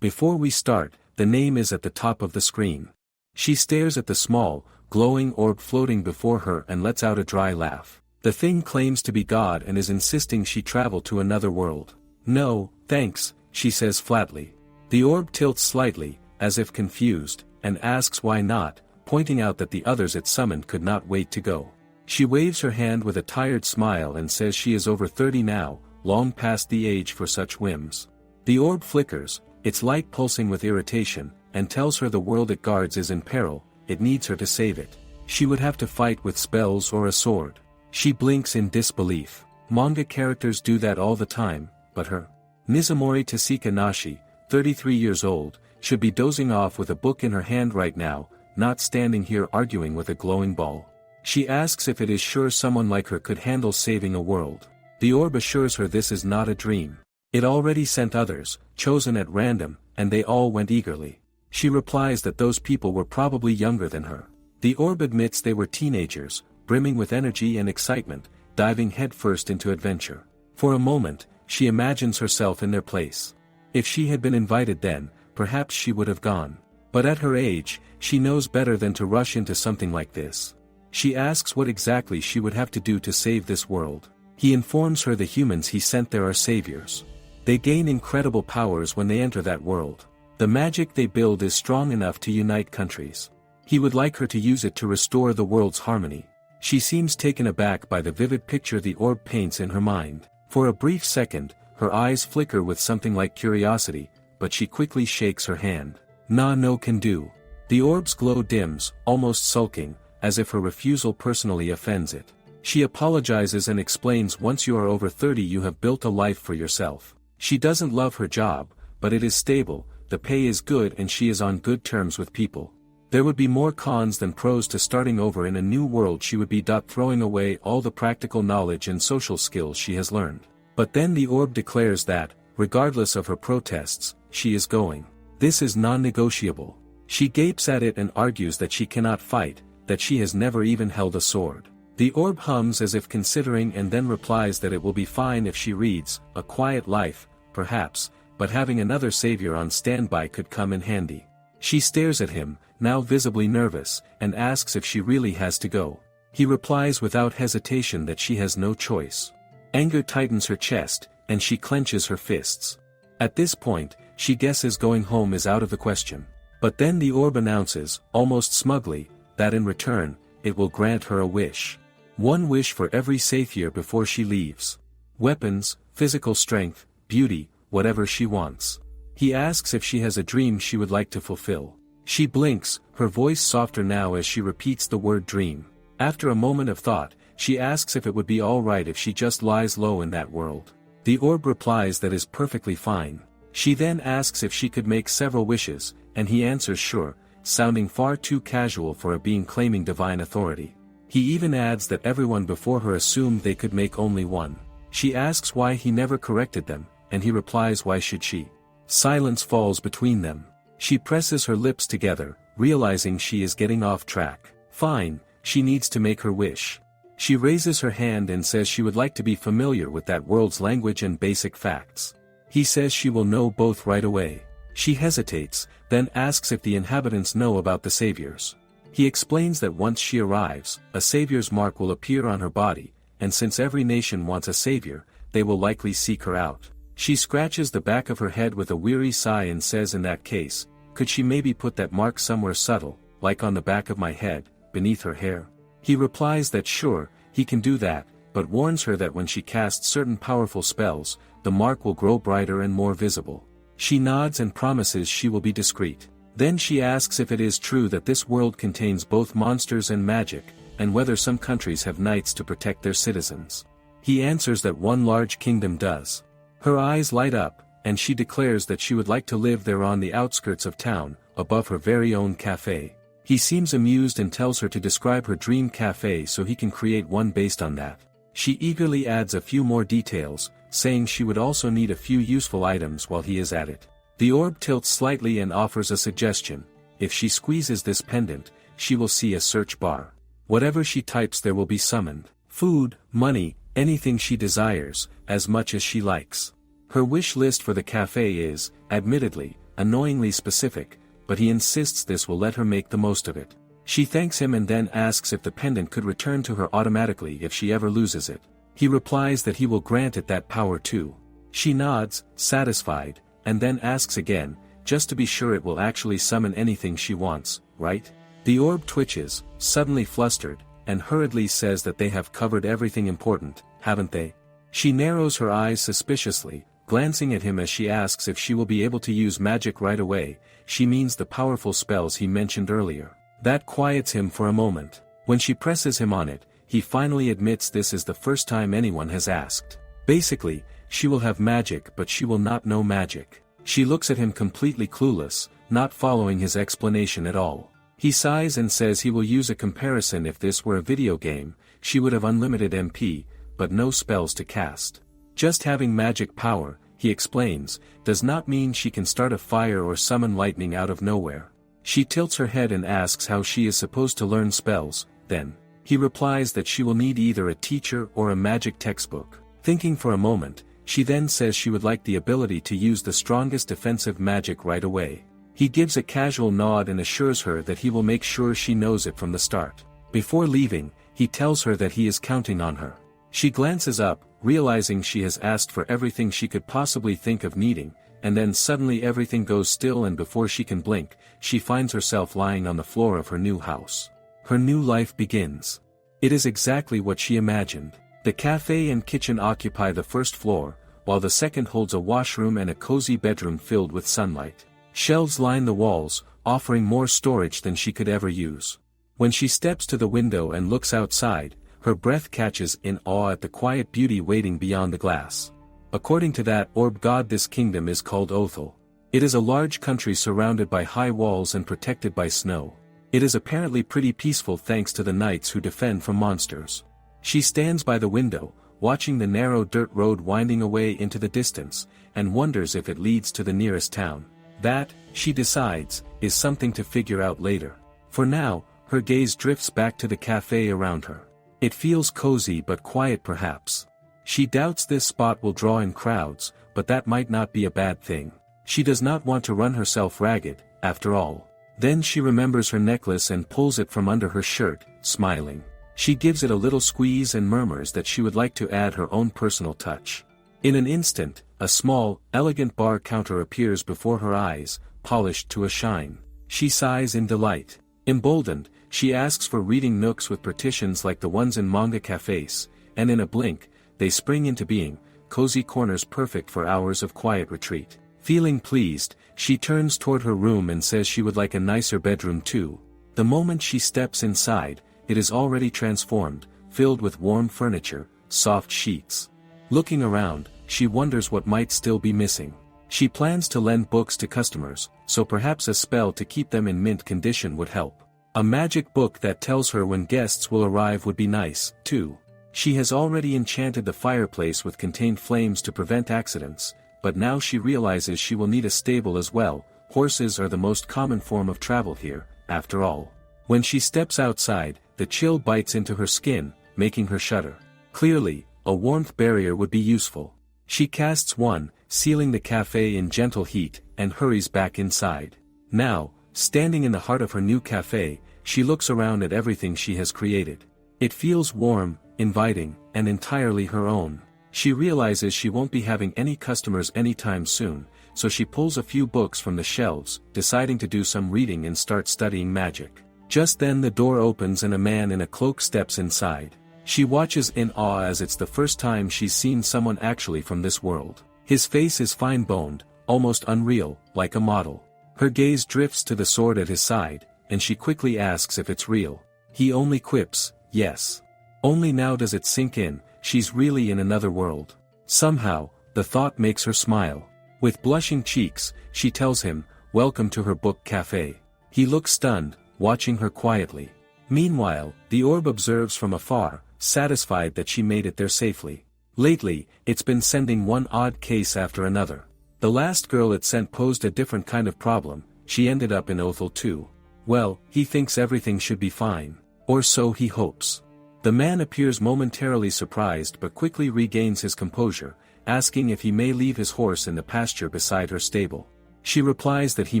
Before we start, the name is at the top of the screen. She stares at the small, glowing orb floating before her and lets out a dry laugh. The thing claims to be God and is insisting she travel to another world. No, thanks, she says flatly. The orb tilts slightly, as if confused, and asks why not, pointing out that the others it summoned could not wait to go. She waves her hand with a tired smile and says she is over 30 now, long past the age for such whims. The orb flickers, its light pulsing with irritation, and tells her the world it guards is in peril, it needs her to save it. She would have to fight with spells or a sword. She blinks in disbelief. Manga characters do that all the time, but her. Nizamori Tasika Nashi, 33 years old, should be dozing off with a book in her hand right now, not standing here arguing with a glowing ball. She asks if it is sure someone like her could handle saving a world. The orb assures her this is not a dream. It already sent others, chosen at random, and they all went eagerly. She replies that those people were probably younger than her. The orb admits they were teenagers, brimming with energy and excitement, diving headfirst into adventure. For a moment, she imagines herself in their place. If she had been invited then, perhaps she would have gone. But at her age, she knows better than to rush into something like this. She asks what exactly she would have to do to save this world. He informs her the humans he sent there are saviors. They gain incredible powers when they enter that world. The magic they build is strong enough to unite countries. He would like her to use it to restore the world's harmony. She seems taken aback by the vivid picture the orb paints in her mind. For a brief second, her eyes flicker with something like curiosity, but she quickly shakes her hand. Nah, no can do. The orb's glow dims, almost sulking, as if her refusal personally offends it. She apologizes and explains once you are over 30 you have built a life for yourself. She doesn't love her job, but it is stable, the pay is good and she is on good terms with people. There would be more cons than pros to starting over in a new world. She would be throwing away all the practical knowledge and social skills she has learned. But then the orb declares that, regardless of her protests, she is going. This is non-negotiable. She gapes at it and argues that she cannot fight, that she has never even held a sword. The orb hums as if considering and then replies that it will be fine if she reads, A Quiet Life, perhaps, but having another savior on standby could come in handy. She stares at him, now visibly nervous, and asks if she really has to go. He replies without hesitation that she has no choice. Anger tightens her chest, and she clenches her fists. At this point, she guesses going home is out of the question. But then the orb announces, almost smugly, that in return, it will grant her a wish. One wish for every savior before she leaves. Weapons, physical strength, beauty, whatever she wants. He asks if she has a dream she would like to fulfill. She blinks, her voice softer now as she repeats the word dream. After a moment of thought, she asks if it would be alright if she just lies low in that world. The orb replies that is perfectly fine. She then asks if she could make several wishes, and he answers sure, sounding far too casual for a being claiming divine authority. He even adds that everyone before her assumed they could make only one. She asks why he never corrected them, and he replies why should she? Silence falls between them. She presses her lips together, realizing she is getting off track. Fine, she needs to make her wish. She raises her hand and says she would like to be familiar with that world's language and basic facts. He says she will know both right away. She hesitates, then asks if the inhabitants know about the saviors. He explains that once she arrives, a savior's mark will appear on her body, and since every nation wants a savior, they will likely seek her out. She scratches the back of her head with a weary sigh and says in that case, could she maybe put that mark somewhere subtle, like on the back of my head, beneath her hair? He replies that sure, he can do that, but warns her that when she casts certain powerful spells, the mark will grow brighter and more visible. She nods and promises she will be discreet. Then she asks if it is true that this world contains both monsters and magic, and whether some countries have knights to protect their citizens. He answers that one large kingdom does. Her eyes light up, and she declares that she would like to live there on the outskirts of town, above her very own cafe. He seems amused and tells her to describe her dream cafe so he can create one based on that. She eagerly adds a few more details, saying she would also need a few useful items while he is at it. The orb tilts slightly and offers a suggestion. If she squeezes this pendant, she will see a search bar. Whatever she types there will be summoned. Food, money, anything she desires, as much as she likes. Her wish list for the cafe is, admittedly, annoyingly specific, but he insists this will let her make the most of it. She thanks him and then asks if the pendant could return to her automatically if she ever loses it. He replies that he will grant it that power too. She nods, satisfied, and then asks again, just to be sure it will actually summon anything she wants, right? The orb twitches, suddenly flustered, and hurriedly says that they have covered everything important, haven't they? She narrows her eyes suspiciously, glancing at him as she asks if she will be able to use magic right away. She means the powerful spells he mentioned earlier. That quiets him for a moment. When she presses him on it, he finally admits this is the first time anyone has asked. Basically, she will have magic but she will not know magic. She looks at him completely clueless, not following his explanation at all. He sighs and says he will use a comparison. If this were a video game, she would have unlimited MP, but no spells to cast. Just having magic power, he explains, does not mean she can start a fire or summon lightning out of nowhere. She tilts her head and asks how she is supposed to learn spells, then. He replies that she will need either a teacher or a magic textbook. Thinking for a moment, she then says she would like the ability to use the strongest defensive magic right away. He gives a casual nod and assures her that he will make sure she knows it from the start. Before leaving, he tells her that he is counting on her. She glances up, realizing she has asked for everything she could possibly think of needing, and then suddenly everything goes still and before she can blink, she finds herself lying on the floor of her new house. Her new life begins. It is exactly what she imagined. The cafe and kitchen occupy the first floor, while the second holds a washroom and a cozy bedroom filled with sunlight. Shelves line the walls, offering more storage than she could ever use. When she steps to the window and looks outside, her breath catches in awe at the quiet beauty waiting beyond the glass. According to that orb god, this kingdom is called Othel. It is a large country surrounded by high walls and protected by snow. It is apparently pretty peaceful thanks to the knights who defend from monsters. She stands by the window, watching the narrow dirt road winding away into the distance, and wonders if it leads to the nearest town. That, she decides, is something to figure out later. For now, her gaze drifts back to the cafe around her. It feels cozy but quiet perhaps. She doubts this spot will draw in crowds, but that might not be a bad thing. She does not want to run herself ragged, after all. Then she remembers her necklace and pulls it from under her shirt, smiling. She gives it a little squeeze and murmurs that she would like to add her own personal touch. In an instant, a small, elegant bar counter appears before her eyes, polished to a shine. She sighs in delight. Emboldened, she asks for reading nooks with partitions like the ones in manga cafes, and in a blink, they spring into being, cozy corners perfect for hours of quiet retreat. Feeling pleased, she turns toward her room and says she would like a nicer bedroom too. The moment she steps inside, it is already transformed, filled with warm furniture, soft sheets. Looking around, she wonders what might still be missing. She plans to lend books to customers, so perhaps a spell to keep them in mint condition would help. A magic book that tells her when guests will arrive would be nice, too. She has already enchanted the fireplace with contained flames to prevent accidents, but now she realizes she will need a stable as well. Horses are the most common form of travel here, after all. When she steps outside, the chill bites into her skin, making her shudder. Clearly, a warmth barrier would be useful. She casts one, sealing the cafe in gentle heat, and hurries back inside. Now, standing in the heart of her new cafe, she looks around at everything she has created. It feels warm, inviting, and entirely her own. She realizes she won't be having any customers anytime soon, so she pulls a few books from the shelves, deciding to do some reading and start studying magic. Just then the door opens and a man in a cloak steps inside. She watches in awe as it's the first time she's seen someone actually from this world. His face is fine-boned, almost unreal, like a model. Her gaze drifts to the sword at his side, and she quickly asks if it's real. He only quips, yes. Only now does it sink in, she's really in another world. Somehow, the thought makes her smile. With blushing cheeks, she tells him, welcome to her book cafe. He looks stunned, watching her quietly. Meanwhile, the orb observes from afar, satisfied that she made it there safely. Lately, it's been sending one odd case after another. The last girl it sent posed a different kind of problem. She ended up in Othel too. Well, he thinks everything should be fine. Or so he hopes. The man appears momentarily surprised but quickly regains his composure, asking if he may leave his horse in the pasture beside her stable. She replies that he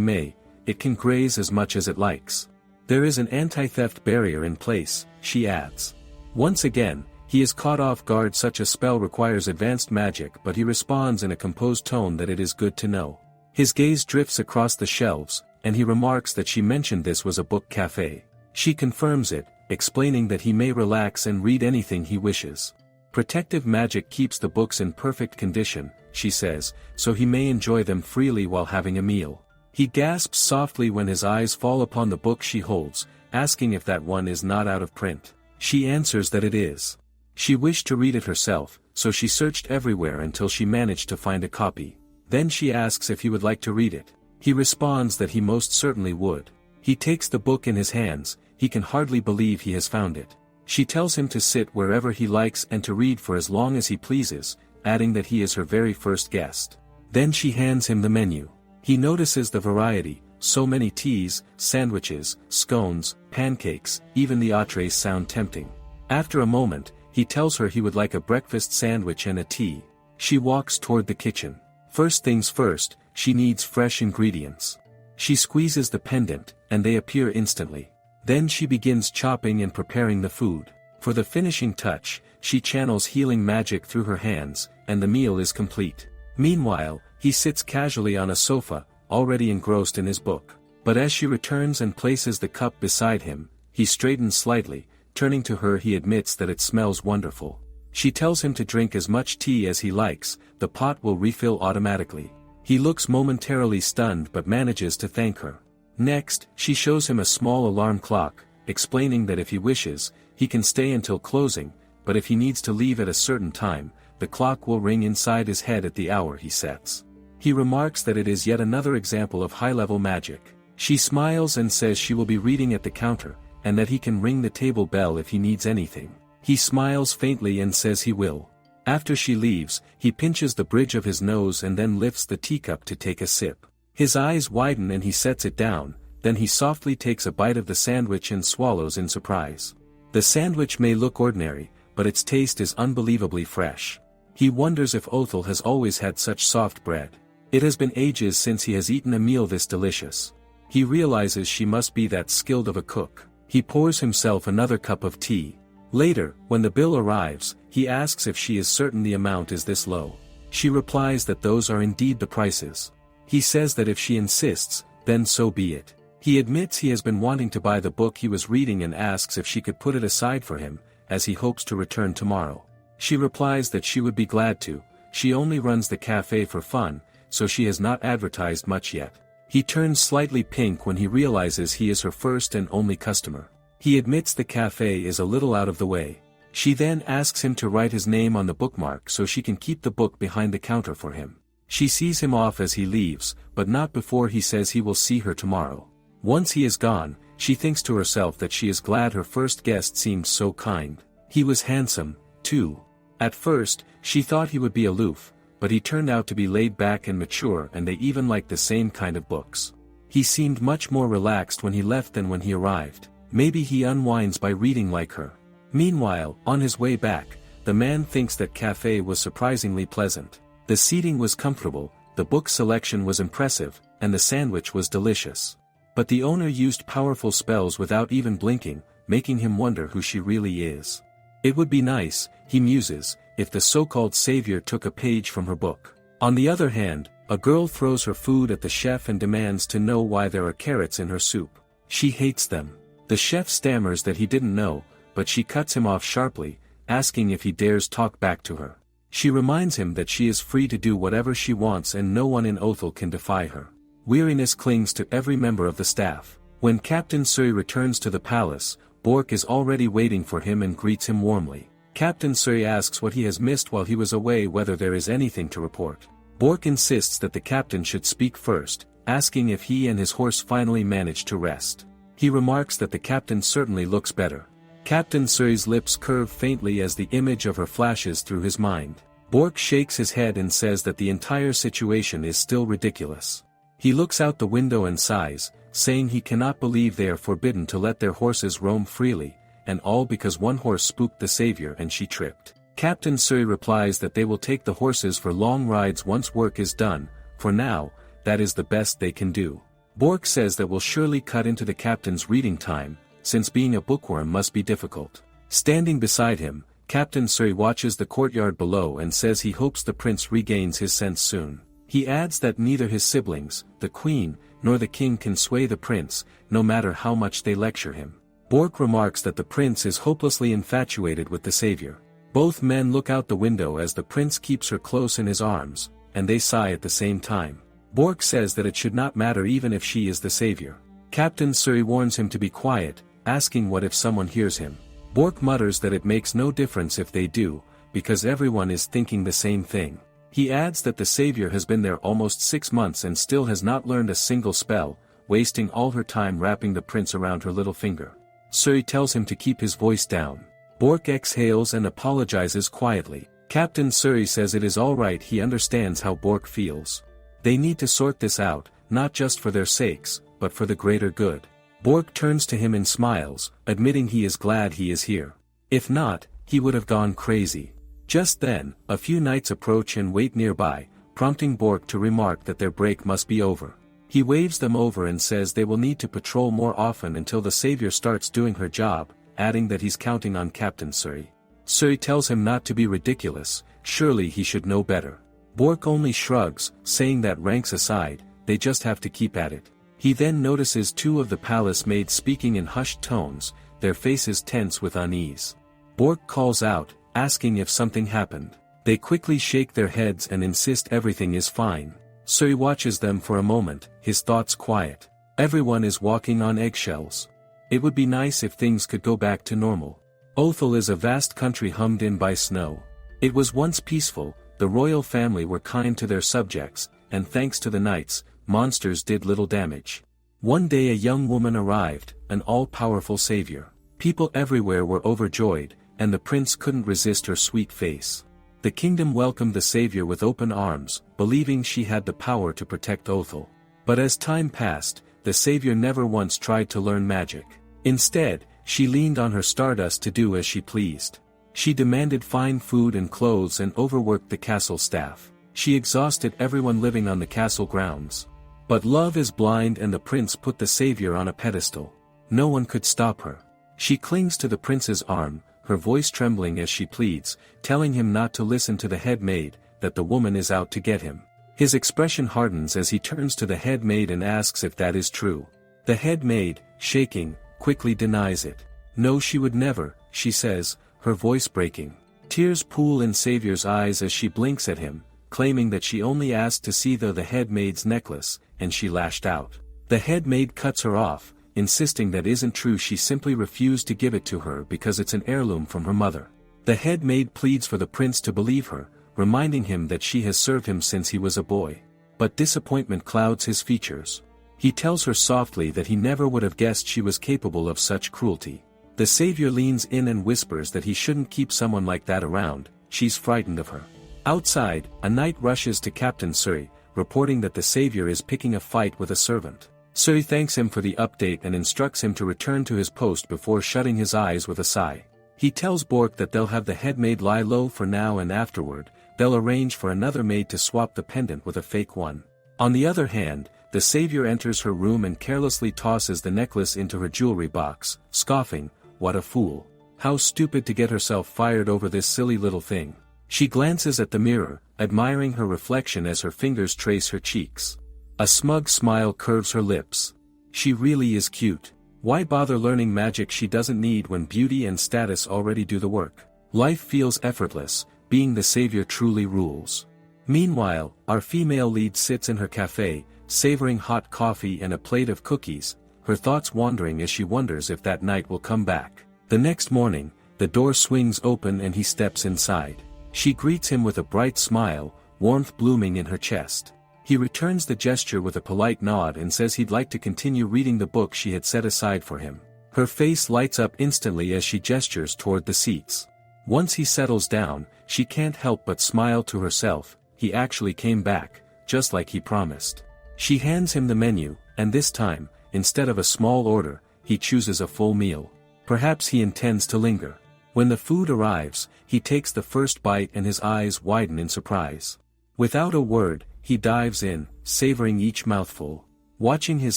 may, it can graze as much as it likes. There is an anti-theft barrier in place, she adds. Once again, he is caught off guard. Such a spell requires advanced magic, but he responds in a composed tone that it is good to know. His gaze drifts across the shelves, and he remarks that she mentioned this was a book cafe. She confirms it, explaining that he may relax and read anything he wishes. Protective magic keeps the books in perfect condition, she says, so he may enjoy them freely while having a meal. He gasps softly when his eyes fall upon the book she holds, asking if that one is not out of print. She answers that it is. She wished to read it herself, so she searched everywhere until she managed to find a copy. Then she asks if he would like to read it. He responds that he most certainly would. He takes the book in his hands, he can hardly believe he has found it. She tells him to sit wherever he likes and to read for as long as he pleases, adding that he is her very first guest. Then she hands him the menu. He notices the variety, so many teas, sandwiches, scones, pancakes, even the entrees sound tempting. After a moment, he tells her he would like a breakfast sandwich and a tea. She walks toward the kitchen. First things first, she needs fresh ingredients. She squeezes the pendant, and they appear instantly. Then she begins chopping and preparing the food. For the finishing touch, she channels healing magic through her hands, and the meal is complete. Meanwhile, he sits casually on a sofa, already engrossed in his book. But as she returns and places the cup beside him, he straightens slightly. Turning to her, he admits that it smells wonderful. She tells him to drink as much tea as he likes, the pot will refill automatically. He looks momentarily stunned but manages to thank her. Next, she shows him a small alarm clock, explaining that if he wishes, he can stay until closing, but if he needs to leave at a certain time, the clock will ring inside his head at the hour he sets. He remarks that it is yet another example of high-level magic. She smiles and says she will be reading at the counter, and that he can ring the table bell if he needs anything. He smiles faintly and says he will. After she leaves, he pinches the bridge of his nose and then lifts the teacup to take a sip. His eyes widen and he sets it down, then he softly takes a bite of the sandwich and swallows in surprise. The sandwich may look ordinary, but its taste is unbelievably fresh. He wonders if Othel has always had such soft bread. It has been ages since he has eaten a meal this delicious. He realizes she must be that skilled of a cook. He pours himself another cup of tea. Later, when the bill arrives, he asks if she is certain the amount is this low. She replies that those are indeed the prices. He says that if she insists, then so be it. He admits he has been wanting to buy the book he was reading and asks if she could put it aside for him, as he hopes to return tomorrow. She replies that she would be glad to. She only runs the cafe for fun, so she has not advertised much yet. He turns slightly pink when he realizes he is her first and only customer. He admits the cafe is a little out of the way. She then asks him to write his name on the bookmark so she can keep the book behind the counter for him. She sees him off as he leaves, but not before he says he will see her tomorrow. Once he is gone, she thinks to herself that she is glad her first guest seemed so kind. He was handsome, too. At first, she thought he would be aloof, but he turned out to be laid back and mature, and they even liked the same kind of books. He seemed much more relaxed when he left than when he arrived. Maybe he unwinds by reading like her. Meanwhile, on his way back, the man thinks that cafe was surprisingly pleasant. The seating was comfortable, the book selection was impressive, and the sandwich was delicious. But the owner used powerful spells without even blinking, making him wonder who she really is. It would be nice, he muses, if the so-called savior took a page from her book. On the other hand, a girl throws her food at the chef and demands to know why there are carrots in her soup. She hates them. The chef stammers that he didn't know, but she cuts him off sharply, asking if he dares talk back to her. She reminds him that she is free to do whatever she wants and no one in Othel can defy her. Weariness clings to every member of the staff. When Captain Sui returns to the palace, Bork is already waiting for him and greets him warmly. Captain Sui asks what he has missed while he was away, whether there is anything to report. Bork insists that the captain should speak first, asking if he and his horse finally managed to rest. He remarks that the captain certainly looks better. Captain Sui's lips curve faintly as the image of her flashes through his mind. Bork shakes his head and says that the entire situation is still ridiculous. He looks out the window and sighs, saying he cannot believe they are forbidden to let their horses roam freely, and all because one horse spooked the savior and she tripped. Captain Sui replies that they will take the horses for long rides once work is done. For now, that is the best they can do. Bork says that will surely cut into the captain's reading time, since being a bookworm must be difficult. Standing beside him, Captain Suri watches the courtyard below and says he hopes the prince regains his sense soon. He adds that neither his siblings, the queen, nor the king can sway the prince, no matter how much they lecture him. Bork remarks that the prince is hopelessly infatuated with the savior. Both men look out the window as the prince keeps her close in his arms, and they sigh at the same time. Bork says that it should not matter even if she is the savior. Captain Suri warns him to be quiet, asking what if someone hears him. Bork mutters that it makes no difference if they do, because everyone is thinking the same thing. He adds that the savior has been there almost 6 months and still has not learned a single spell, wasting all her time wrapping the prince around her little finger. Suri tells him to keep his voice down. Bork exhales and apologizes quietly. Captain Suri says it is alright, he understands how Bork feels. They need to sort this out, not just for their sakes, but for the greater good. Bork turns to him and smiles, admitting he is glad he is here. If not, he would have gone crazy. Just then, a few knights approach and wait nearby, prompting Bork to remark that their break must be over. He waves them over and says they will need to patrol more often until the savior starts doing her job, adding that he's counting on Captain Suri. Suri tells him not to be ridiculous, surely he should know better. Bork only shrugs, saying that ranks aside, they just have to keep at it. He then notices 2 of the palace maids speaking in hushed tones, their faces tense with unease. Bork calls out, asking if something happened. They quickly shake their heads and insist everything is fine. Suri watches them for a moment, his thoughts quiet. Everyone is walking on eggshells. It would be nice if things could go back to normal. Othel is a vast country hemmed in by snow. It was once peaceful, the royal family were kind to their subjects, and thanks to the knights, monsters did little damage. One day a young woman arrived, an all-powerful savior. People everywhere were overjoyed, and the prince couldn't resist her sweet face. The kingdom welcomed the savior with open arms, believing she had the power to protect Othel. But as time passed, the savior never once tried to learn magic. Instead, she leaned on her stardust to do as she pleased. She demanded fine food and clothes and overworked the castle staff. She exhausted everyone living on the castle grounds. But love is blind, and the prince put the savior on a pedestal. No one could stop her. She clings to the prince's arm, her voice trembling as she pleads, telling him not to listen to the head maid, that the woman is out to get him. His expression hardens as he turns to the head maid and asks if that is true. The head maid, shaking, quickly denies it. No, she would never, she says, her voice breaking. Tears pool in Savior's eyes as she blinks at him, claiming that she only asked to see the head maid's necklace, and she lashed out. The head maid cuts her off, insisting that isn't true, she simply refused to give it to her because it's an heirloom from her mother. The head maid pleads for the prince to believe her, reminding him that she has served him since he was a boy. But disappointment clouds his features. He tells her softly that he never would have guessed she was capable of such cruelty. The savior leans in and whispers that he shouldn't keep someone like that around, she's frightened of her. Outside, a knight rushes to Captain Suri, reporting that the savior is picking a fight with a servant. Suri thanks him for the update and instructs him to return to his post before shutting his eyes with a sigh. He tells Bork that they'll have the head maid lie low for now, and afterward, they'll arrange for another maid to swap the pendant with a fake one. On the other hand, the savior enters her room and carelessly tosses the necklace into her jewelry box, scoffing, "What a fool. How stupid to get herself fired over this silly little thing." She glances at the mirror, admiring her reflection as her fingers trace her cheeks. A smug smile curves her lips. She really is cute. Why bother learning magic she doesn't need when beauty and status already do the work? Life feels effortless, being the savior truly rules. Meanwhile, our female lead sits in her cafe, savoring hot coffee and a plate of cookies, her thoughts wandering as she wonders if that knight will come back. The next morning, the door swings open and he steps inside. She greets him with a bright smile, warmth blooming in her chest. He returns the gesture with a polite nod and says he'd like to continue reading the book she had set aside for him. Her face lights up instantly as she gestures toward the seats. Once he settles down, she can't help but smile to herself. He actually came back, just like he promised. She hands him the menu, and this time, instead of a small order, he chooses a full meal. Perhaps he intends to linger. When the food arrives, he takes the first bite and his eyes widen in surprise. Without a word, he dives in, savoring each mouthful. Watching his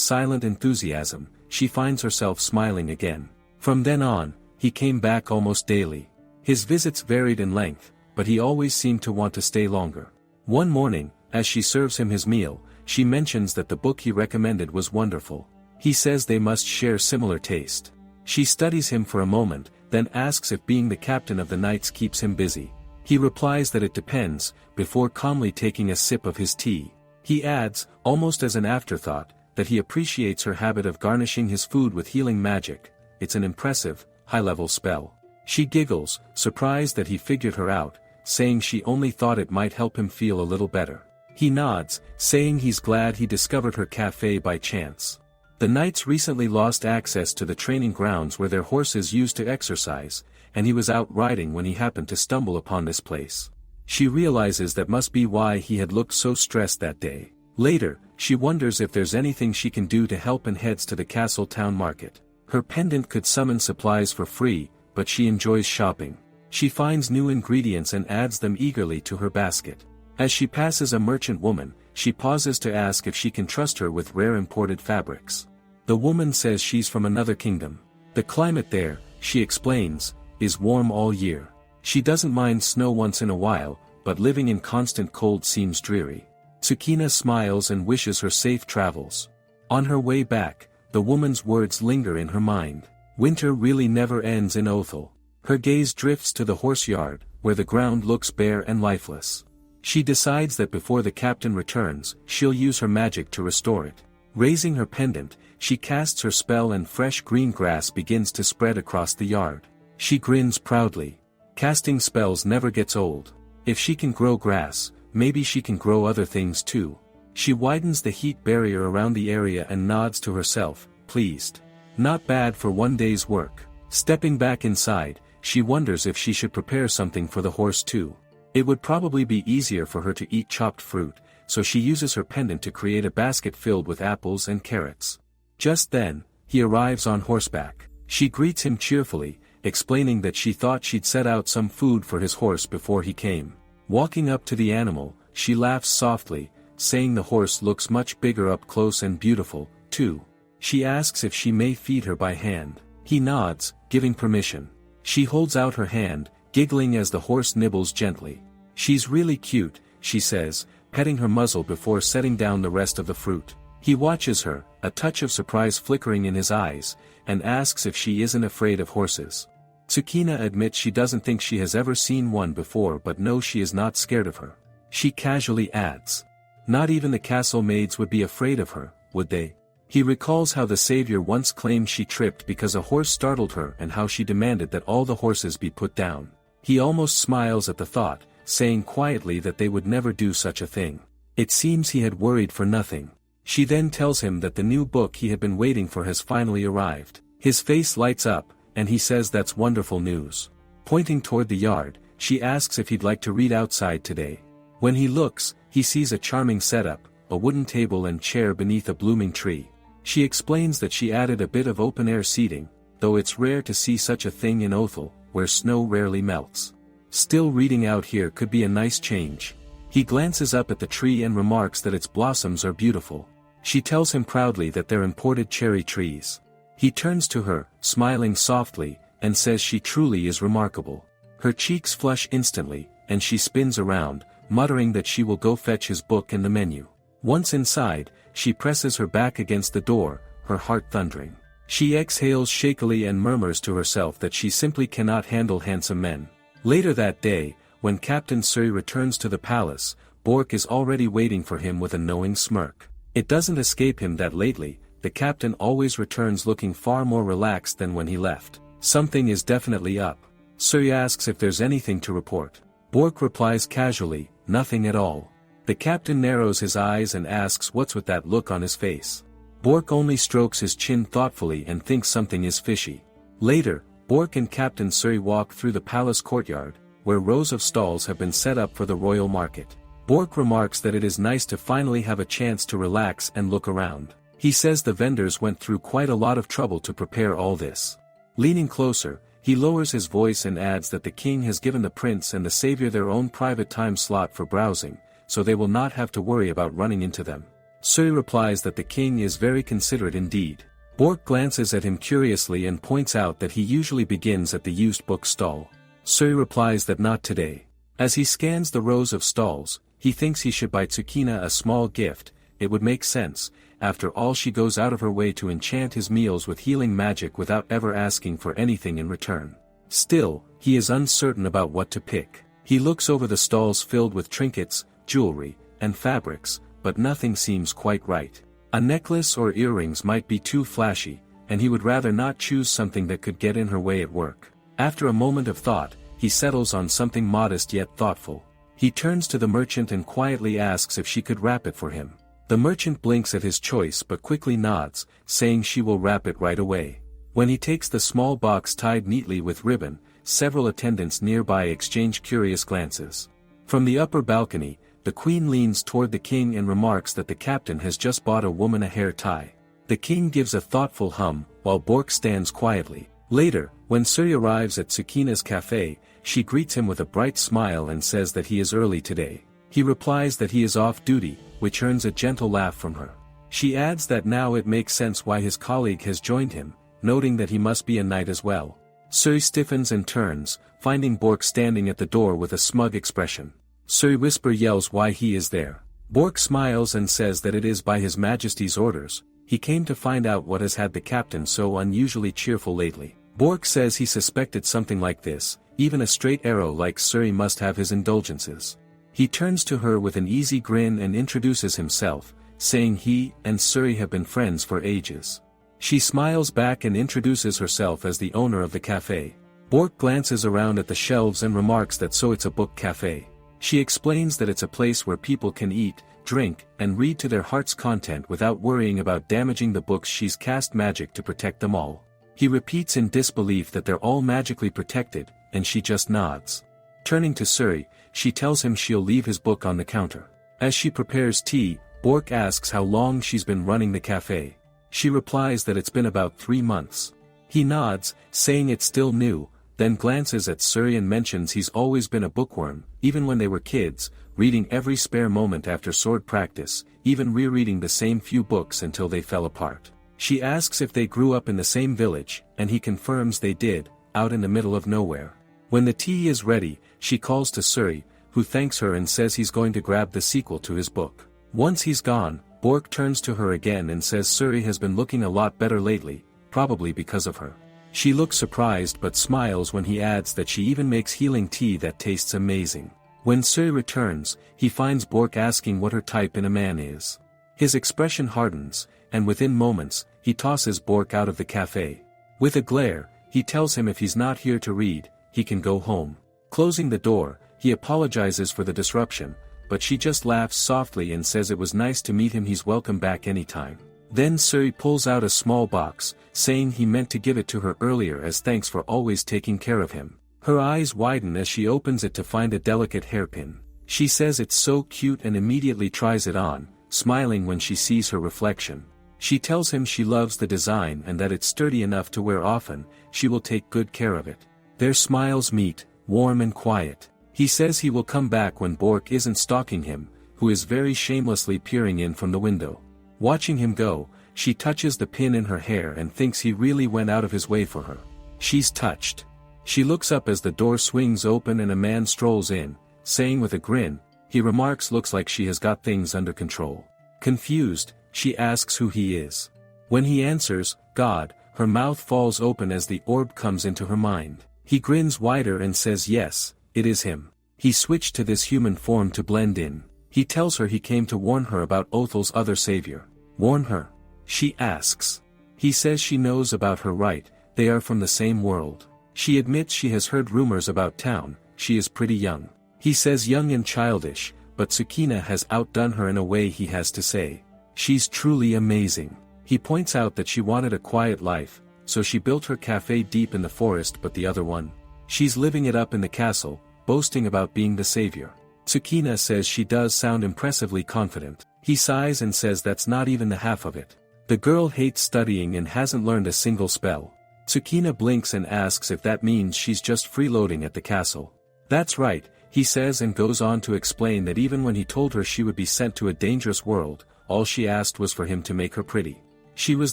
silent enthusiasm, she finds herself smiling again. From then on, he came back almost daily. His visits varied in length, but he always seemed to want to stay longer. One morning, as she serves him his meal, she mentions that the book he recommended was wonderful. He says they must share similar taste. She studies him for a moment, then asks if being the captain of the knights keeps him busy. He replies that it depends, before calmly taking a sip of his tea. He adds, almost as an afterthought, that he appreciates her habit of garnishing his food with healing magic. It's an impressive, high-level spell. She giggles, surprised that he figured her out, saying she only thought it might help him feel a little better. He nods, saying he's glad he discovered her cafe by chance. The knights recently lost access to the training grounds where their horses used to exercise, and he was out riding when he happened to stumble upon this place. She realizes that must be why he had looked so stressed that day. Later, she wonders if there's anything she can do to help and heads to the castle town market. Her pendant could summon supplies for free, but she enjoys shopping. She finds new ingredients and adds them eagerly to her basket. As she passes a merchant woman, she pauses to ask if she can trust her with rare imported fabrics. The woman says she's from another kingdom. The climate there, she explains, is warm all year. She doesn't mind snow once in a while, but living in constant cold seems dreary. Tsukina smiles and wishes her safe travels. On her way back, the woman's words linger in her mind. Winter really never ends in Othel. Her gaze drifts to the horse yard, where the ground looks bare and lifeless. She decides that before the captain returns, she'll use her magic to restore it. Raising her pendant, she casts her spell and fresh green grass begins to spread across the yard. She grins proudly. Casting spells never gets old. If she can grow grass, maybe she can grow other things too. She widens the heat barrier around the area and nods to herself, pleased. Not bad for one day's work. Stepping back inside, she wonders if she should prepare something for the horse too. It would probably be easier for her to eat chopped fruit, so she uses her pendant to create a basket filled with apples and carrots. Just then, he arrives on horseback. She greets him cheerfully, explaining that she thought she'd set out some food for his horse before he came. Walking up to the animal, she laughs softly, saying the horse looks much bigger up close and beautiful, too. She asks if she may feed her by hand. He nods, giving permission. She holds out her hand, giggling as the horse nibbles gently. She's really cute, she says, petting her muzzle before setting down the rest of the fruit. He watches her, a touch of surprise flickering in his eyes, and asks if she isn't afraid of horses. Tsukina admits she doesn't think she has ever seen one before but knows she is not scared of her. She casually adds, not even the castle maids would be afraid of her, would they? He recalls how the savior once claimed she tripped because a horse startled her and how she demanded that all the horses be put down. He almost smiles at the thought, saying quietly that they would never do such a thing. It seems he had worried for nothing. She then tells him that the new book he had been waiting for has finally arrived. His face lights up, and he says that's wonderful news. Pointing toward the yard, she asks if he'd like to read outside today. When he looks, he sees a charming setup, a wooden table and chair beneath a blooming tree. She explains that she added a bit of open-air seating, though it's rare to see such a thing in Othel, where snow rarely melts. Still, reading out here could be a nice change. He glances up at the tree and remarks that its blossoms are beautiful. She tells him proudly that they're imported cherry trees. He turns to her, smiling softly, and says she truly is remarkable. Her cheeks flush instantly, and she spins around, muttering that she will go fetch his book and the menu. Once inside, she presses her back against the door, her heart thundering. She exhales shakily and murmurs to herself that she simply cannot handle handsome men. Later that day, when Captain Suri returns to the palace, Bork is already waiting for him with a knowing smirk. It doesn't escape him that lately, the captain always returns looking far more relaxed than when he left. Something is definitely up. Suri asks if there's anything to report. Bork replies casually, nothing at all. The captain narrows his eyes and asks what's with that look on his face. Bork only strokes his chin thoughtfully and thinks something is fishy. Later, Bork and Captain Suri walk through the palace courtyard, where rows of stalls have been set up for the royal market. Bork remarks that it is nice to finally have a chance to relax and look around. He says the vendors went through quite a lot of trouble to prepare all this. Leaning closer, he lowers his voice and adds that the king has given the prince and the savior their own private time slot for browsing, so they will not have to worry about running into them. Suri replies that the king is very considerate indeed. Bork glances at him curiously and points out that he usually begins at the used book stall. Suri replies that not today. As he scans the rows of stalls, he thinks he should buy Tsukina a small gift. It would make sense, after all she goes out of her way to enchant his meals with healing magic without ever asking for anything in return. Still, he is uncertain about what to pick. He looks over the stalls filled with trinkets, jewelry, and fabrics, but nothing seems quite right. A necklace or earrings might be too flashy, and he would rather not choose something that could get in her way at work. After a moment of thought, he settles on something modest yet thoughtful. He turns to the merchant and quietly asks if she could wrap it for him. The merchant blinks at his choice but quickly nods, saying she will wrap it right away. When he takes the small box tied neatly with ribbon, several attendants nearby exchange curious glances. From the upper balcony, the queen leans toward the king and remarks that the captain has just bought a woman a hair tie. The king gives a thoughtful hum, while Bork stands quietly. Later, when Suri arrives at Tsukina's cafe, she greets him with a bright smile and says that he is early today. He replies that he is off duty, which earns a gentle laugh from her. She adds that now it makes sense why his colleague has joined him, noting that he must be a knight as well. Suri stiffens and turns, finding Bork standing at the door with a smug expression. Suri whisper yells why he is there. Bork smiles and says that it is by His Majesty's orders. He came to find out what has had the captain so unusually cheerful lately. Bork says he suspected something like this, even a straight arrow like Suri must have his indulgences. He turns to her with an easy grin and introduces himself, saying he and Suri have been friends for ages. She smiles back and introduces herself as the owner of the cafe. Bork glances around at the shelves and remarks that so it's a book cafe. She explains that it's a place where people can eat, drink, and read to their heart's content without worrying about damaging the books. She's cast magic to protect them all. He repeats in disbelief that they're all magically protected, and she just nods. Turning to Suri, she tells him she'll leave his book on the counter. As she prepares tea, Bork asks how long she's been running the cafe. She replies that it's been about 3 months. He nods, saying it's still new, then glances at Suri and mentions he's always been a bookworm, even when they were kids, reading every spare moment after sword practice, even rereading the same few books until they fell apart. She asks if they grew up in the same village, and he confirms they did, out in the middle of nowhere. When the tea is ready, she calls to Suri, who thanks her and says he's going to grab the sequel to his book. Once he's gone, Bork turns to her again and says Suri has been looking a lot better lately, probably because of her. She looks surprised but smiles when he adds that she even makes healing tea that tastes amazing. When Suri returns, he finds Bork asking what her type in a man is. His expression hardens, and within moments, he tosses Bork out of the cafe. With a glare, he tells him if he's not here to read, he can go home. Closing the door, he apologizes for the disruption, but she just laughs softly and says it was nice to meet him, he's welcome back anytime. Then Suri pulls out a small box, saying he meant to give it to her earlier as thanks for always taking care of him. Her eyes widen as she opens it to find a delicate hairpin. She says it's so cute and immediately tries it on, smiling when she sees her reflection. She tells him she loves the design and that it's sturdy enough to wear often, she will take good care of it. Their smiles meet, warm and quiet. He says he will come back when Bork isn't stalking him, who is very shamelessly peering in from the window. Watching him go, she touches the pin in her hair and thinks he really went out of his way for her. She's touched. She looks up as the door swings open and a man strolls in, saying with a grin, he remarks looks like she has got things under control. Confused, she asks who he is. When he answers, God, her mouth falls open as the orb comes into her mind. He grins wider and says yes, it is him. He switched to this human form to blend in. He tells her he came to warn her about Othel's other savior. Warn her? She asks. He says she knows about her, right, they are from the same world. She admits she has heard rumors about town, she is pretty young. He says young and childish, but Tsukina has outdone her in a way he has to say. She's truly amazing. He points out that she wanted a quiet life, so she built her cafe deep in the forest, but the other one? She's living it up in the castle, boasting about being the savior. Tsukina says she does sound impressively confident. He sighs and says that's not even the half of it. The girl hates studying and hasn't learned a single spell. Tsukina blinks and asks if that means she's just freeloading at the castle. That's right, he says, and goes on to explain that even when he told her she would be sent to a dangerous world, all she asked was for him to make her pretty. She was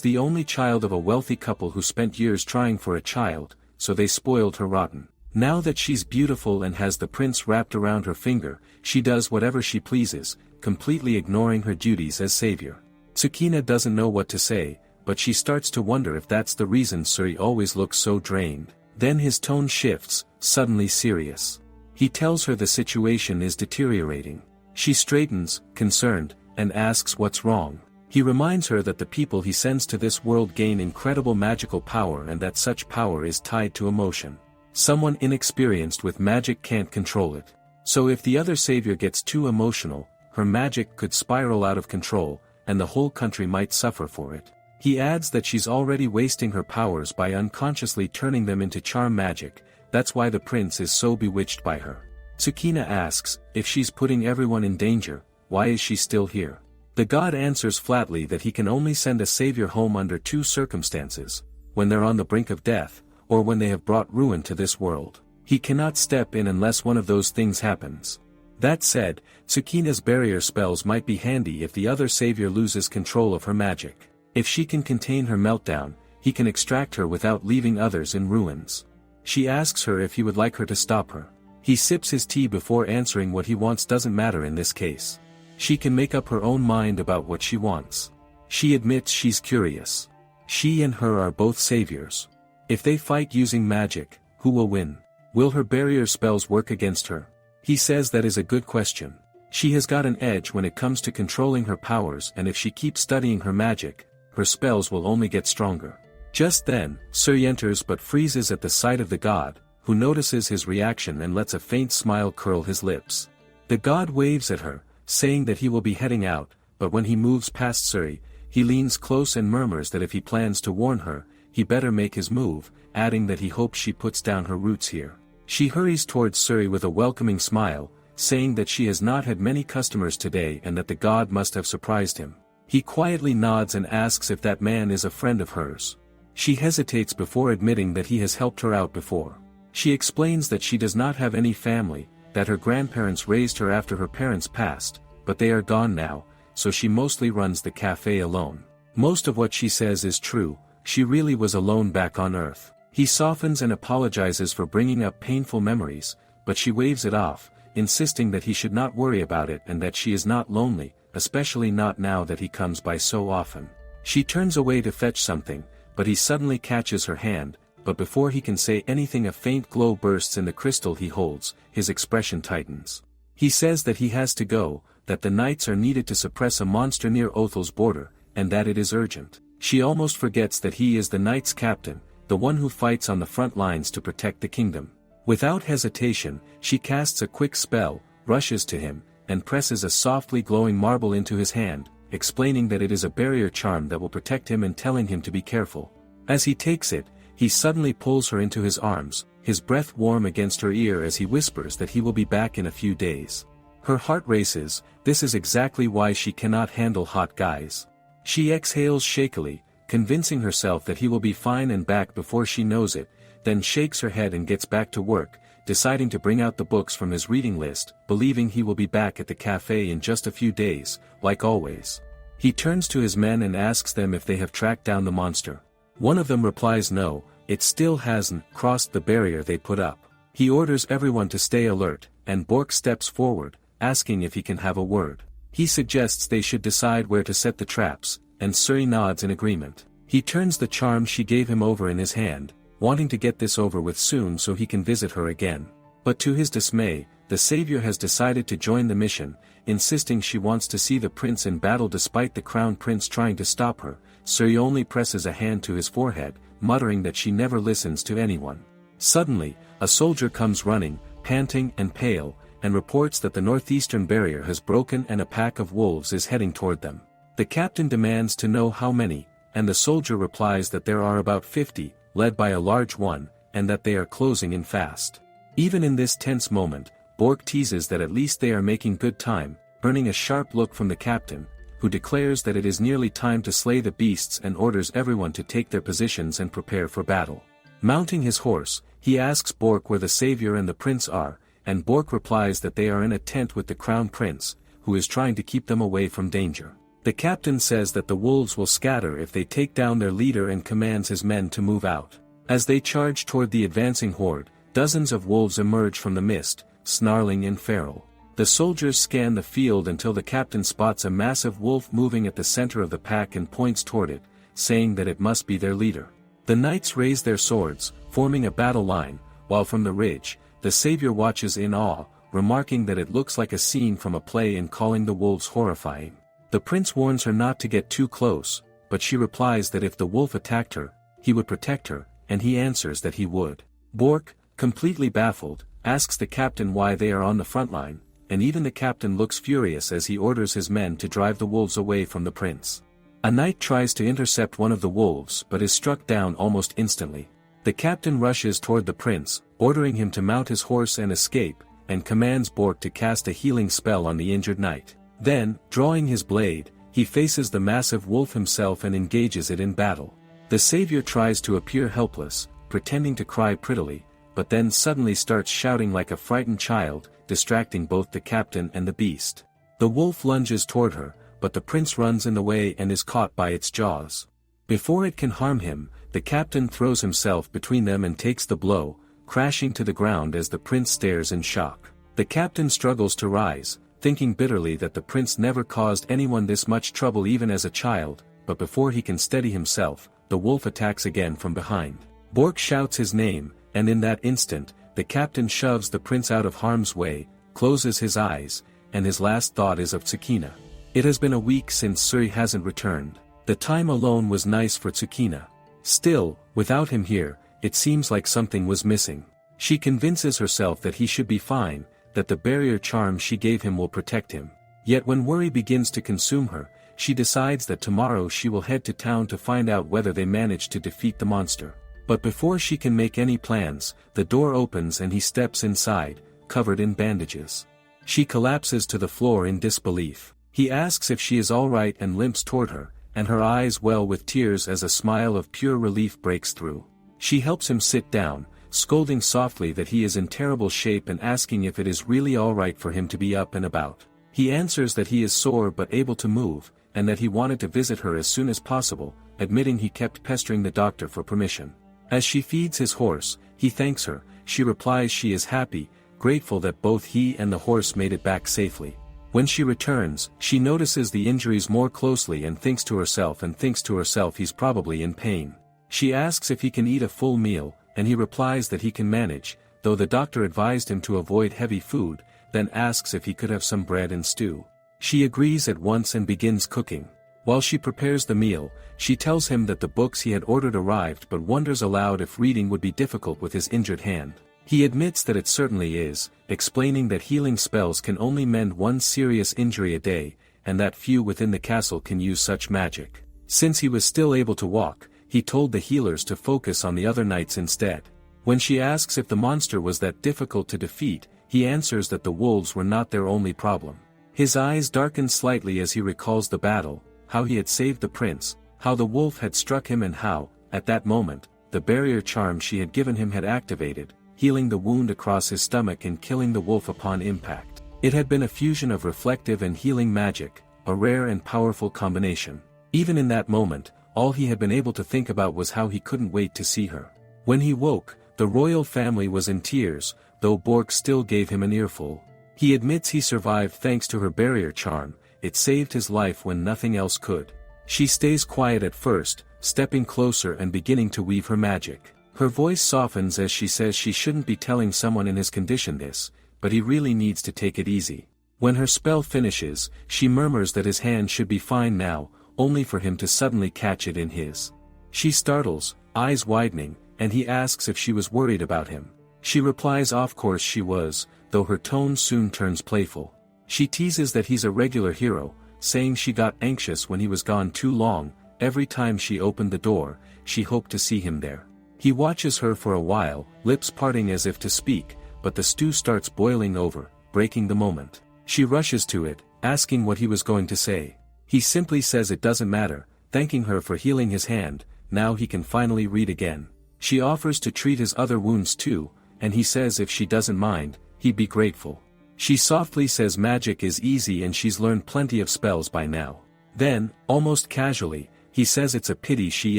the only child of a wealthy couple who spent years trying for a child, so they spoiled her rotten. Now that she's beautiful and has the prince wrapped around her finger, she does whatever she pleases, completely ignoring her duties as savior. Tsukina doesn't know what to say, but she starts to wonder if that's the reason Suri always looks so drained. Then his tone shifts, suddenly serious. He tells her the situation is deteriorating. She straightens, concerned, and asks what's wrong. He reminds her that the people he sends to this world gain incredible magical power and that such power is tied to emotion. Someone inexperienced with magic can't control it. So if the other savior gets too emotional, her magic could spiral out of control, and the whole country might suffer for it. He adds that she's already wasting her powers by unconsciously turning them into charm magic. That's why the prince is so bewitched by her. Tsukina asks, if she's putting everyone in danger, why is she still here? The god answers flatly that he can only send a savior home under two circumstances: when they're on the brink of death, or when they have brought ruin to this world. He cannot step in unless one of those things happens. That said, Tsukina's barrier spells might be handy if the other savior loses control of her magic. If she can contain her meltdown, he can extract her without leaving others in ruins. She asks her if he would like her to stop her. He sips his tea before answering what he wants doesn't matter in this case. She can make up her own mind about what she wants. She admits she's curious. She and her are both saviors. If they fight using magic, who will win? Will her barrier spells work against her? He says that is a good question. She has got an edge when it comes to controlling her powers, and if she keeps studying her magic, her spells will only get stronger. Just then, Suri enters but freezes at the sight of the god, who notices his reaction and lets a faint smile curl his lips. The god waves at her, saying that he will be heading out, but when he moves past Suri, he leans close and murmurs that if he plans to warn her, he better make his move, adding that he hopes she puts down her roots here. She hurries towards Suri with a welcoming smile, saying that she has not had many customers today and that the god must have surprised him. He quietly nods and asks if that man is a friend of hers. She hesitates before admitting that he has helped her out before. She explains that she does not have any family, that her grandparents raised her after her parents passed, but they are gone now, so she mostly runs the cafe alone. Most of what she says is true, she really was alone back on Earth. He softens and apologizes for bringing up painful memories, but she waves it off, insisting that he should not worry about it and that she is not lonely, especially not now that he comes by so often. She turns away to fetch something, but he suddenly catches her hand, but before he can say anything a faint glow bursts in the crystal he holds, his expression tightens. He says that he has to go, that the knights are needed to suppress a monster near Othel's border, and that it is urgent. She almost forgets that he is the knights' captain, the one who fights on the front lines to protect the kingdom. Without hesitation, she casts a quick spell, rushes to him, and presses a softly glowing marble into his hand, explaining that it is a barrier charm that will protect him and telling him to be careful. As he takes it, he suddenly pulls her into his arms, his breath warm against her ear as he whispers that he will be back in a few days. Her heart races. This is exactly why she cannot handle hot guys. She exhales shakily, convincing herself that he will be fine and back before she knows it, then shakes her head and gets back to work, deciding to bring out the books from his reading list, believing he will be back at the cafe in just a few days, like always. He turns to his men and asks them if they have tracked down the monster. One of them replies no, it still hasn't crossed the barrier they put up. He orders everyone to stay alert, and Bork steps forward, asking if he can have a word. He suggests they should decide where to set the traps, and Suri nods in agreement. He turns the charm she gave him over in his hand, wanting to get this over with soon so he can visit her again. But to his dismay, the savior has decided to join the mission, insisting she wants to see the prince in battle despite the crown prince trying to stop her. Suri only presses a hand to his forehead, muttering that she never listens to anyone. Suddenly, a soldier comes running, panting and pale, and reports that the northeastern barrier has broken and a pack of wolves is heading toward them. The captain demands to know how many, and the soldier replies that there are about 50, led by a large one, and that they are closing in fast. Even in this tense moment, Bork teases that at least they are making good time, earning a sharp look from the captain, who declares that it is nearly time to slay the beasts and orders everyone to take their positions and prepare for battle. Mounting his horse, he asks Bork where the savior and the prince are, and Bork replies that they are in a tent with the crown prince, who is trying to keep them away from danger. The captain says that the wolves will scatter if they take down their leader and commands his men to move out. As they charge toward the advancing horde, dozens of wolves emerge from the mist, snarling and feral. The soldiers scan the field until the captain spots a massive wolf moving at the center of the pack and points toward it, saying that it must be their leader. The knights raise their swords, forming a battle line, while from the ridge, the savior watches in awe, remarking that it looks like a scene from a play and calling the wolves horrifying. The prince warns her not to get too close, but she replies that if the wolf attacked her, he would protect her, and he answers that he would. Bork, completely baffled, asks the captain why they are on the front line, and even the captain looks furious as he orders his men to drive the wolves away from the prince. A knight tries to intercept one of the wolves but is struck down almost instantly. The captain rushes toward the prince, ordering him to mount his horse and escape, and commands Bork to cast a healing spell on the injured knight. Then, drawing his blade, he faces the massive wolf himself and engages it in battle. The savior tries to appear helpless, pretending to cry prettily, but then suddenly starts shouting like a frightened child, distracting both the captain and the beast. The wolf lunges toward her, but the prince runs in the way and is caught by its jaws. Before it can harm him, the captain throws himself between them and takes the blow, crashing to the ground as the prince stares in shock. The captain struggles to rise, thinking bitterly that the prince never caused anyone this much trouble even as a child, but before he can steady himself, the wolf attacks again from behind. Bork shouts his name, and in that instant, the captain shoves the prince out of harm's way, closes his eyes, and his last thought is of Tsukina. It has been a week since Suri hasn't returned. The time alone was nice for Tsukina. Still, without him here, it seems like something was missing. She convinces herself that he should be fine, that the barrier charm she gave him will protect him. Yet when worry begins to consume her, she decides that tomorrow she will head to town to find out whether they managed to defeat the monster. But before she can make any plans, the door opens and he steps inside, covered in bandages. She collapses to the floor in disbelief. He asks if she is alright and limps toward her, and her eyes well with tears as a smile of pure relief breaks through. She helps him sit down, scolding softly that he is in terrible shape and asking if it is really alright for him to be up and about. He answers that he is sore but able to move, and that he wanted to visit her as soon as possible, admitting he kept pestering the doctor for permission. As she feeds his horse, he thanks her. She replies she is happy, grateful that both he and the horse made it back safely. When she returns, she notices the injuries more closely and thinks to herself he's probably in pain. She asks if he can eat a full meal, and he replies that he can manage, though the doctor advised him to avoid heavy food, then asks if he could have some bread and stew. She agrees at once and begins cooking. While she prepares the meal, she tells him that the books he had ordered arrived but wonders aloud if reading would be difficult with his injured hand. He admits that it certainly is, explaining that healing spells can only mend one serious injury a day, and that few within the castle can use such magic. Since he was still able to walk, he told the healers to focus on the other knights instead. When she asks if the monster was that difficult to defeat, he answers that the wolves were not their only problem. His eyes darken slightly as he recalls the battle, how he had saved the prince, how the wolf had struck him and how, at that moment, the barrier charm she had given him had activated, healing the wound across his stomach and killing the wolf upon impact. It had been a fusion of reflective and healing magic, a rare and powerful combination. Even in that moment, all he had been able to think about was how he couldn't wait to see her. When he woke, the royal family was in tears, though Bork still gave him an earful. He admits he survived thanks to her barrier charm. It saved his life when nothing else could. She stays quiet at first, stepping closer and beginning to weave her magic. Her voice softens as she says she shouldn't be telling someone in his condition this, but he really needs to take it easy. When her spell finishes, she murmurs that his hand should be fine now, only for him to suddenly catch it in his. She startles, eyes widening, and he asks if she was worried about him. She replies of course she was, though her tone soon turns playful. She teases that he's a regular hero, saying she got anxious when he was gone too long. Every time she opened the door, she hoped to see him there. He watches her for a while, lips parting as if to speak, but the stew starts boiling over, breaking the moment. She rushes to it, asking what he was going to say. He simply says it doesn't matter, thanking her for healing his hand. Now he can finally read again. She offers to treat his other wounds too, and he says if she doesn't mind, he'd be grateful. She softly says magic is easy and she's learned plenty of spells by now. Then, almost casually, he says it's a pity she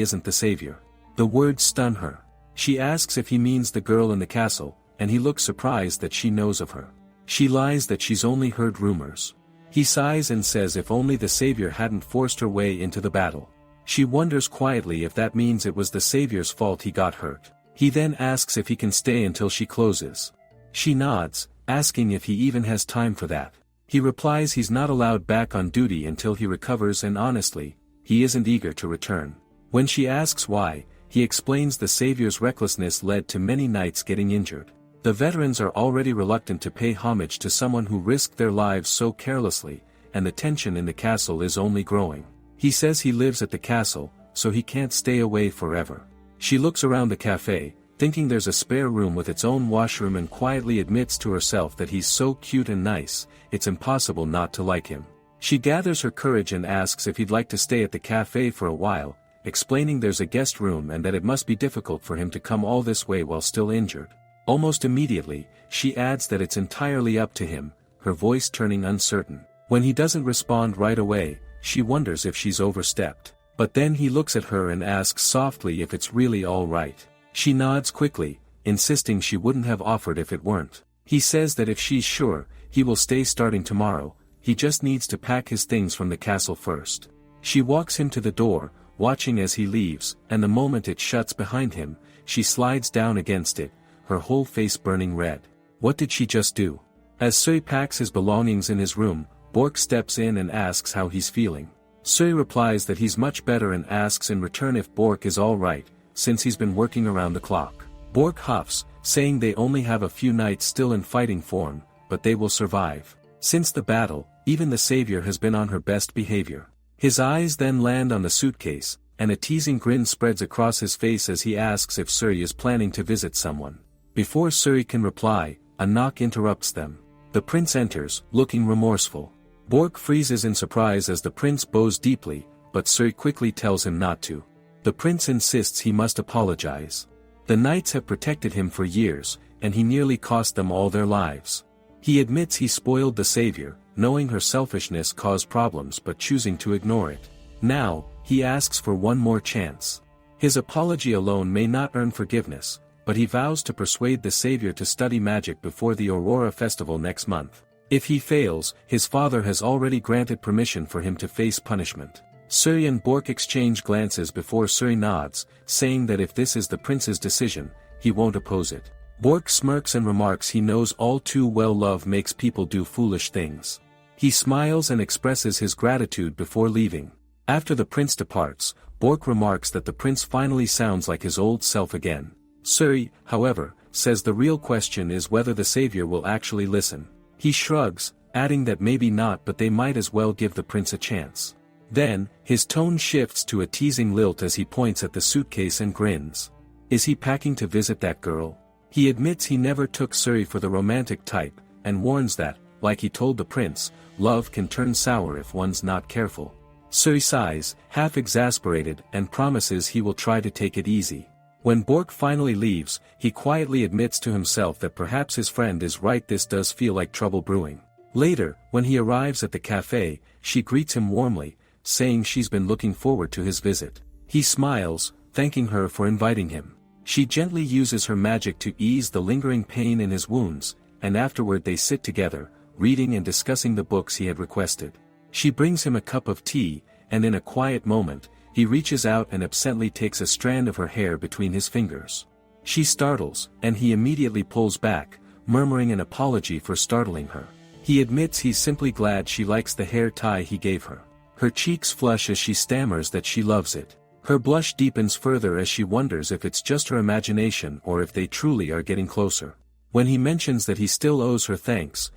isn't the savior. The words stun her. She asks if he means the girl in the castle, and he looks surprised that she knows of her. She lies that she's only heard rumors. He sighs and says if only the savior hadn't forced her way into the battle. She wonders quietly if that means it was the savior's fault he got hurt. He then asks if he can stay until she closes. She nods, asking if he even has time for that. He replies he's not allowed back on duty until he recovers and honestly, he isn't eager to return. When she asks why, he explains the savior's recklessness led to many knights getting injured. The veterans are already reluctant to pay homage to someone who risked their lives so carelessly, and the tension in the castle is only growing. He says he lives at the castle, so he can't stay away forever. She looks around the cafe, thinking there's a spare room with its own washroom and quietly admits to herself that he's so cute and nice, it's impossible not to like him. She gathers her courage and asks if he'd like to stay at the cafe for a while, explaining there's a guest room and that it must be difficult for him to come all this way while still injured. Almost immediately, she adds that it's entirely up to him, her voice turning uncertain. When he doesn't respond right away, she wonders if she's overstepped. But then he looks at her and asks softly if it's really all right. She nods quickly, insisting she wouldn't have offered if it weren't. He says that if she's sure, he will stay starting tomorrow, he just needs to pack his things from the castle first. She walks him to the door, watching as he leaves, and the moment it shuts behind him, she slides down against it, her whole face burning red. What did she just do? As Sui packs his belongings in his room, Bork steps in and asks how he's feeling. Sui replies that he's much better and asks in return if Bork is alright, since he's been working around the clock. Bork huffs, saying they only have a few knights still in fighting form, but they will survive. Since the battle, even the savior has been on her best behavior. His eyes then land on the suitcase, and a teasing grin spreads across his face as he asks if Suri is planning to visit someone. Before Suri can reply, a knock interrupts them. The prince enters, looking remorseful. Bork freezes in surprise as the prince bows deeply, but Suri quickly tells him not to. The prince insists he must apologize. The knights have protected him for years, and he nearly cost them all their lives. He admits he spoiled the savior, knowing her selfishness caused problems but choosing to ignore it. Now, he asks for one more chance. His apology alone may not earn forgiveness, but he vows to persuade the savior to study magic before the Aurora Festival next month. If he fails, his father has already granted permission for him to face punishment. Suri and Bork exchange glances before Suri nods, saying that if this is the prince's decision, he won't oppose it. Bork smirks and remarks he knows all too well love makes people do foolish things. He smiles and expresses his gratitude before leaving. After the prince departs, Bork remarks that the prince finally sounds like his old self again. Suri, however, says the real question is whether the savior will actually listen. He shrugs, adding that maybe not, but they might as well give the prince a chance. Then, his tone shifts to a teasing lilt as he points at the suitcase and grins. Is he packing to visit that girl? He admits he never took Suri for the romantic type, and warns that, like he told the prince, love can turn sour if one's not careful. Suri sighs, half exasperated, and promises he will try to take it easy. When Bork finally leaves, he quietly admits to himself that perhaps his friend is right, this does feel like trouble brewing. Later, when he arrives at the cafe, she greets him warmly, saying she's been looking forward to his visit. He smiles, thanking her for inviting him. She gently uses her magic to ease the lingering pain in his wounds, and afterward they sit together, reading and discussing the books he had requested. She brings him a cup of tea, and in a quiet moment, he reaches out and absently takes a strand of her hair between his fingers. She startles, and he immediately pulls back, murmuring an apology for startling her. He admits he's simply glad she likes the hair tie he gave her. Her cheeks flush as she stammers that she loves it. Her blush deepens further as she wonders if it's just her imagination or if they truly are getting closer. When he mentions that he still owes her thanks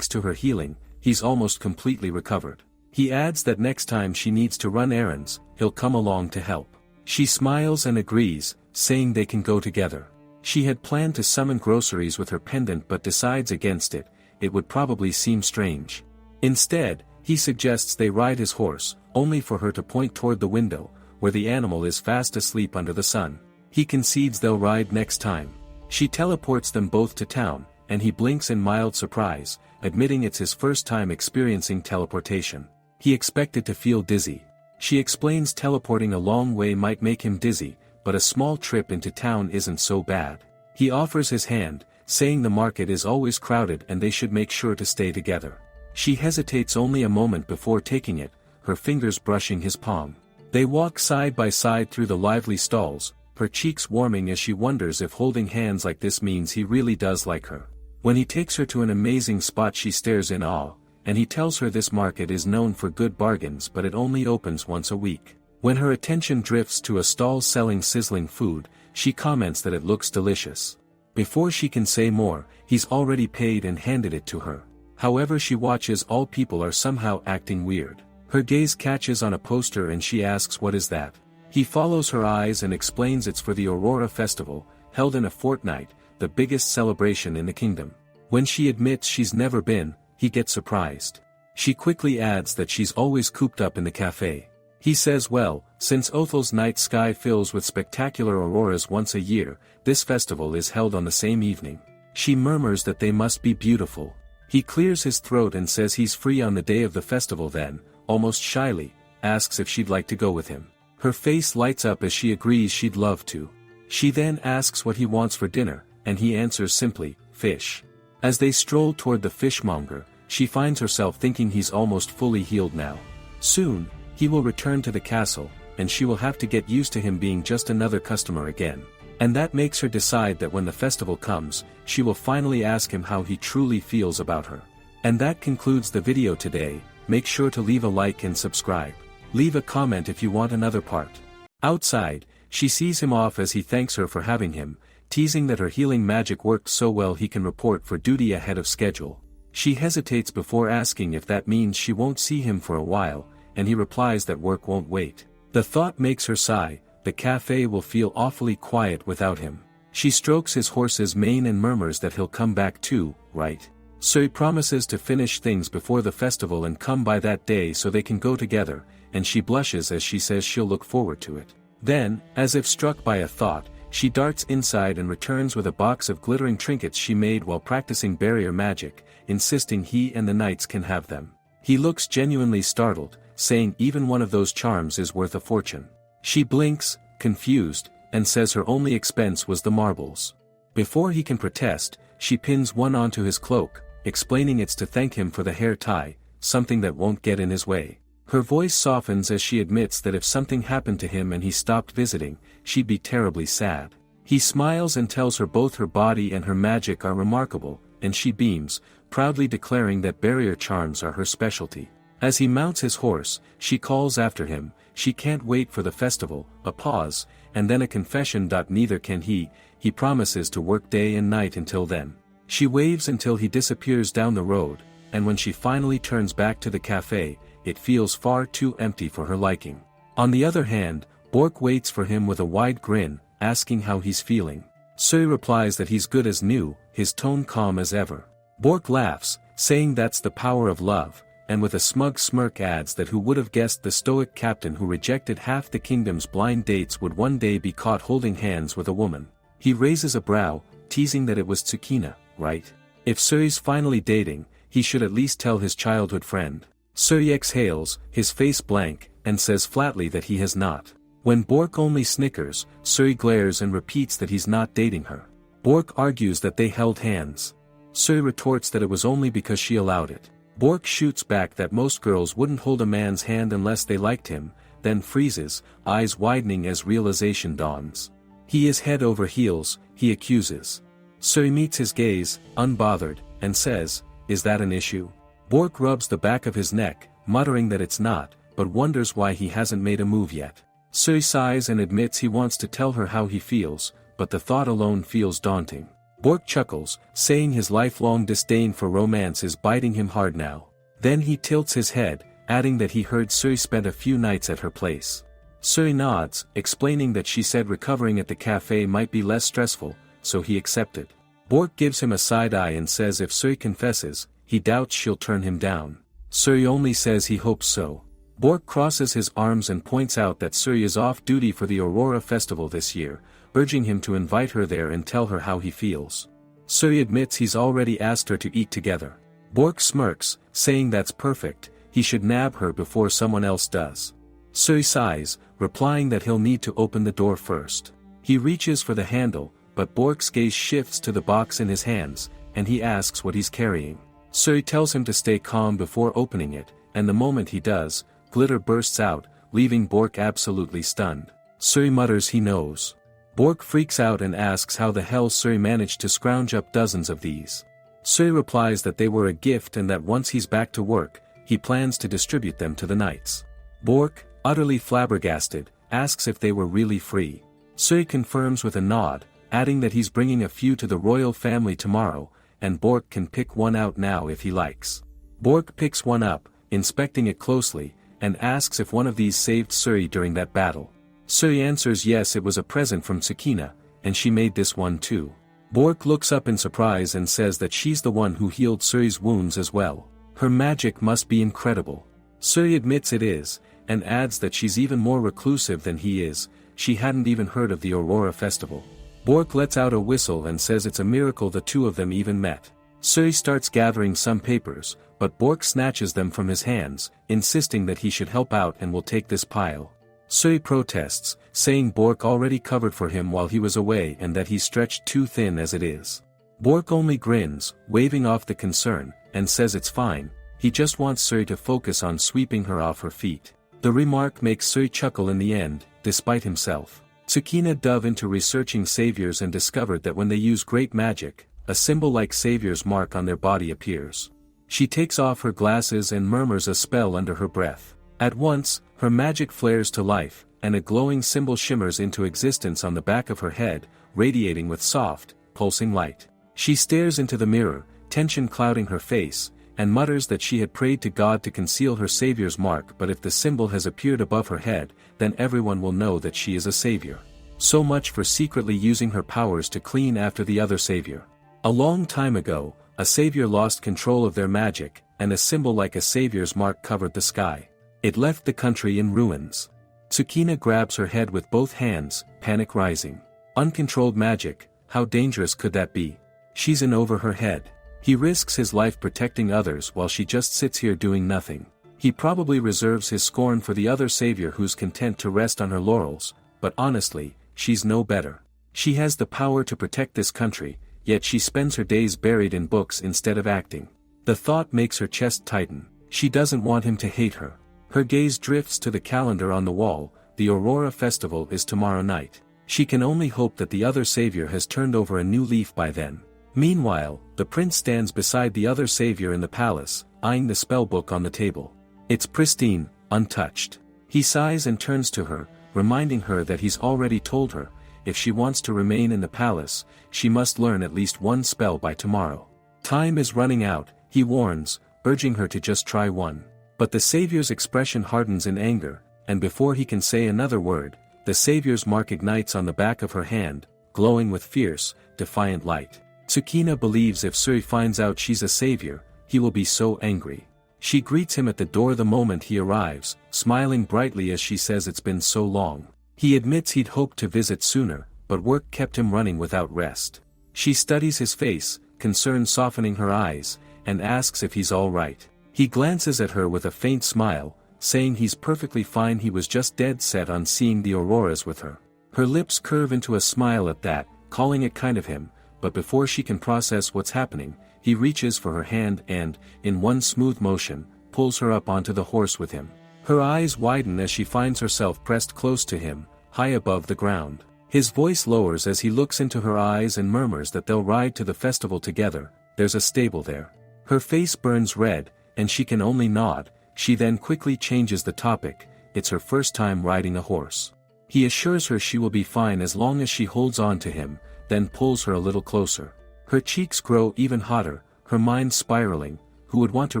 to her healing, he's almost completely recovered. He adds that next time she needs to run errands, he'll come along to help. She smiles and agrees, saying they can go together. She had planned to summon groceries with her pendant but decides against it, it would probably seem strange. Instead, he suggests they ride his horse, only for her to point toward the window, where the animal is fast asleep under the sun. He concedes they'll ride next time. She teleports them both to town, and he blinks in mild surprise, admitting it's his first time experiencing teleportation. He expected to feel dizzy. She explains teleporting a long way might make him dizzy, but a small trip into town isn't so bad. He offers his hand, saying the market is always crowded and they should make sure to stay together. She hesitates only a moment before taking it, her fingers brushing his palm. They walk side by side through the lively stalls, her cheeks warming as she wonders if holding hands like this means he really does like her. When he takes her to an amazing spot she stares in awe, and he tells her this market is known for good bargains but it only opens once a week. When her attention drifts to a stall selling sizzling food, she comments that it looks delicious. Before she can say more, he's already paid and handed it to her. However, she watches all people are somehow acting weird. Her gaze catches on a poster and she asks what is that. He follows her eyes and explains it's for the Aurora Festival, held in a fortnight, the biggest celebration in the kingdom. When she admits she's never been, he gets surprised. She quickly adds that she's always cooped up in the cafe. He says well, since Othel's night sky fills with spectacular auroras once a year, this festival is held on the same evening. She murmurs that they must be beautiful. He clears his throat and says he's free on the day of the festival then, almost shyly, asks if she'd like to go with him. Her face lights up as she agrees she'd love to. She then asks what he wants for dinner, and he answers simply, fish. As they stroll toward the fishmonger, she finds herself thinking he's almost fully healed now. Soon, he will return to the castle, and she will have to get used to him being just another customer again. And that makes her decide that when the festival comes, she will finally ask him how he truly feels about her. And that concludes the video today. Make sure to leave a like and subscribe. Leave a comment if you want another part. Outside, she sees him off as he thanks her for having him, teasing that her healing magic worked so well he can report for duty ahead of schedule. She hesitates before asking if that means she won't see him for a while, and he replies that work won't wait. The thought makes her sigh, the cafe will feel awfully quiet without him. She strokes his horse's mane and murmurs that he'll come back too, right? So he promises to finish things before the festival and come by that day so they can go together, and she blushes as she says she'll look forward to it. Then, as if struck by a thought, she darts inside and returns with a box of glittering trinkets she made while practicing barrier magic, insisting he and the knights can have them. He looks genuinely startled, saying even one of those charms is worth a fortune. She blinks, confused, and says her only expense was the marbles. Before he can protest, she pins one onto his cloak, explaining it's to thank him for the hair tie, something that won't get in his way. Her voice softens as she admits that if something happened to him and he stopped visiting, she'd be terribly sad. He smiles and tells her both her body and her magic are remarkable, and she beams, proudly declaring that barrier charms are her specialty. As he mounts his horse, she calls after him, she can't wait for the festival, a pause, and then a confession. Neither can he promises to work day and night until then. She waves until he disappears down the road, and when she finally turns back to the cafe, it feels far too empty for her liking. On the other hand, Bork waits for him with a wide grin, asking how he's feeling. Sui replies that he's good as new, his tone calm as ever. Bork laughs, saying that's the power of love, and with a smug smirk adds that who would have guessed the stoic captain who rejected half the kingdom's blind dates would one day be caught holding hands with a woman. He raises a brow, teasing that it was Tsukina, right? If Sui's finally dating, he should at least tell his childhood friend. Sui exhales, his face blank, and says flatly that he has not. When Bork only snickers, Sui glares and repeats that he's not dating her. Bork argues that they held hands. Sui retorts that it was only because she allowed it. Bork shoots back that most girls wouldn't hold a man's hand unless they liked him, then freezes, eyes widening as realization dawns. He is head over heels, he accuses. Sui meets his gaze, unbothered, and says, is that an issue? Bork rubs the back of his neck, muttering that it's not, but wonders why he hasn't made a move yet. Sui sighs and admits he wants to tell her how he feels, but the thought alone feels daunting. Bork chuckles, saying his lifelong disdain for romance is biting him hard now. Then he tilts his head, adding that he heard Sui spent a few nights at her place. Sui nods, explaining that she said recovering at the cafe might be less stressful, so he accepted. Bork gives him a side eye and says if Sui confesses, he doubts she'll turn him down. Sui only says he hopes so. Bork crosses his arms and points out that Sui is off duty for the Aurora Festival this year, urging him to invite her there and tell her how he feels. Suri admits he's already asked her to eat together. Bork smirks, saying that's perfect, he should nab her before someone else does. Suri sighs, replying that he'll need to open the door first. He reaches for the handle, but Bork's gaze shifts to the box in his hands, and he asks what he's carrying. Suri tells him to stay calm before opening it, and the moment he does, glitter bursts out, leaving Bork absolutely stunned. Suri mutters he knows. Bork freaks out and asks how the hell Suri managed to scrounge up dozens of these. Suri replies that they were a gift and that once he's back to work, he plans to distribute them to the knights. Bork, utterly flabbergasted, asks if they were really free. Suri confirms with a nod, adding that he's bringing a few to the royal family tomorrow, and Bork can pick one out now if he likes. Bork picks one up, inspecting it closely, and asks if one of these saved Suri during that battle. Suri answers yes, it was a present from Tsukina, and she made this one too. Bork looks up in surprise and says that she's the one who healed Suri's wounds as well. Her magic must be incredible. Suri admits it is, and adds that she's even more reclusive than he is, she hadn't even heard of the Aurora Festival. Bork lets out a whistle and says it's a miracle the two of them even met. Suri starts gathering some papers, but Bork snatches them from his hands, insisting that he should help out and will take this pile. Suri protests, saying Bork already covered for him while he was away and that he's stretched too thin as it is. Bork only grins, waving off the concern, and says it's fine, he just wants Suri to focus on sweeping her off her feet. The remark makes Suri chuckle in the end, despite himself. Tsukina dove into researching saviors and discovered that when they use great magic, a symbol like Savior's mark on their body appears. She takes off her glasses and murmurs a spell under her breath. At once, her magic flares to life, and a glowing symbol shimmers into existence on the back of her head, radiating with soft, pulsing light. She stares into the mirror, tension clouding her face, and mutters that she had prayed to God to conceal her Savior's mark, but if the symbol has appeared above her head, then everyone will know that she is a savior. So much for secretly using her powers to clean after the other savior. A long time ago, a savior lost control of their magic, and a symbol like a savior's mark covered the sky. It left the country in ruins. Tsukina grabs her head with both hands, panic rising. Uncontrolled magic, how dangerous could that be? She's in over her head. He risks his life protecting others while she just sits here doing nothing. He probably reserves his scorn for the other savior who's content to rest on her laurels, but honestly, she's no better. She has the power to protect this country, yet she spends her days buried in books instead of acting. The thought makes her chest tighten. She doesn't want him to hate her. Her gaze drifts to the calendar on the wall. The Aurora Festival is tomorrow night. She can only hope that the other savior has turned over a new leaf by then. Meanwhile, the prince stands beside the other savior in the palace, eyeing the spellbook on the table. It's pristine, untouched. He sighs and turns to her, reminding her that he's already told her, if she wants to remain in the palace, she must learn at least one spell by tomorrow. Time is running out, he warns, urging her to just try one. But the savior's expression hardens in anger, and before he can say another word, the savior's mark ignites on the back of her hand, glowing with fierce, defiant light. Tsukina believes if Suri finds out she's a savior, he will be so angry. She greets him at the door the moment he arrives, smiling brightly as she says it's been so long. He admits he'd hoped to visit sooner, but work kept him running without rest. She studies his face, concern softening her eyes, and asks if he's all right. He glances at her with a faint smile, saying he's perfectly fine. He was just dead set on seeing the auroras with her. Her lips curve into a smile at that, calling it kind of him, but before she can process what's happening, he reaches for her hand and, in one smooth motion, pulls her up onto the horse with him. Her eyes widen as she finds herself pressed close to him, high above the ground. His voice lowers as he looks into her eyes and murmurs that they'll ride to the festival together. There's a stable there. Her face burns red, and she can only nod. She then quickly changes the topic. It's her first time riding a horse. He assures her she will be fine as long as she holds on to him, then pulls her a little closer. Her cheeks grow even hotter, her mind spiraling. Who would want to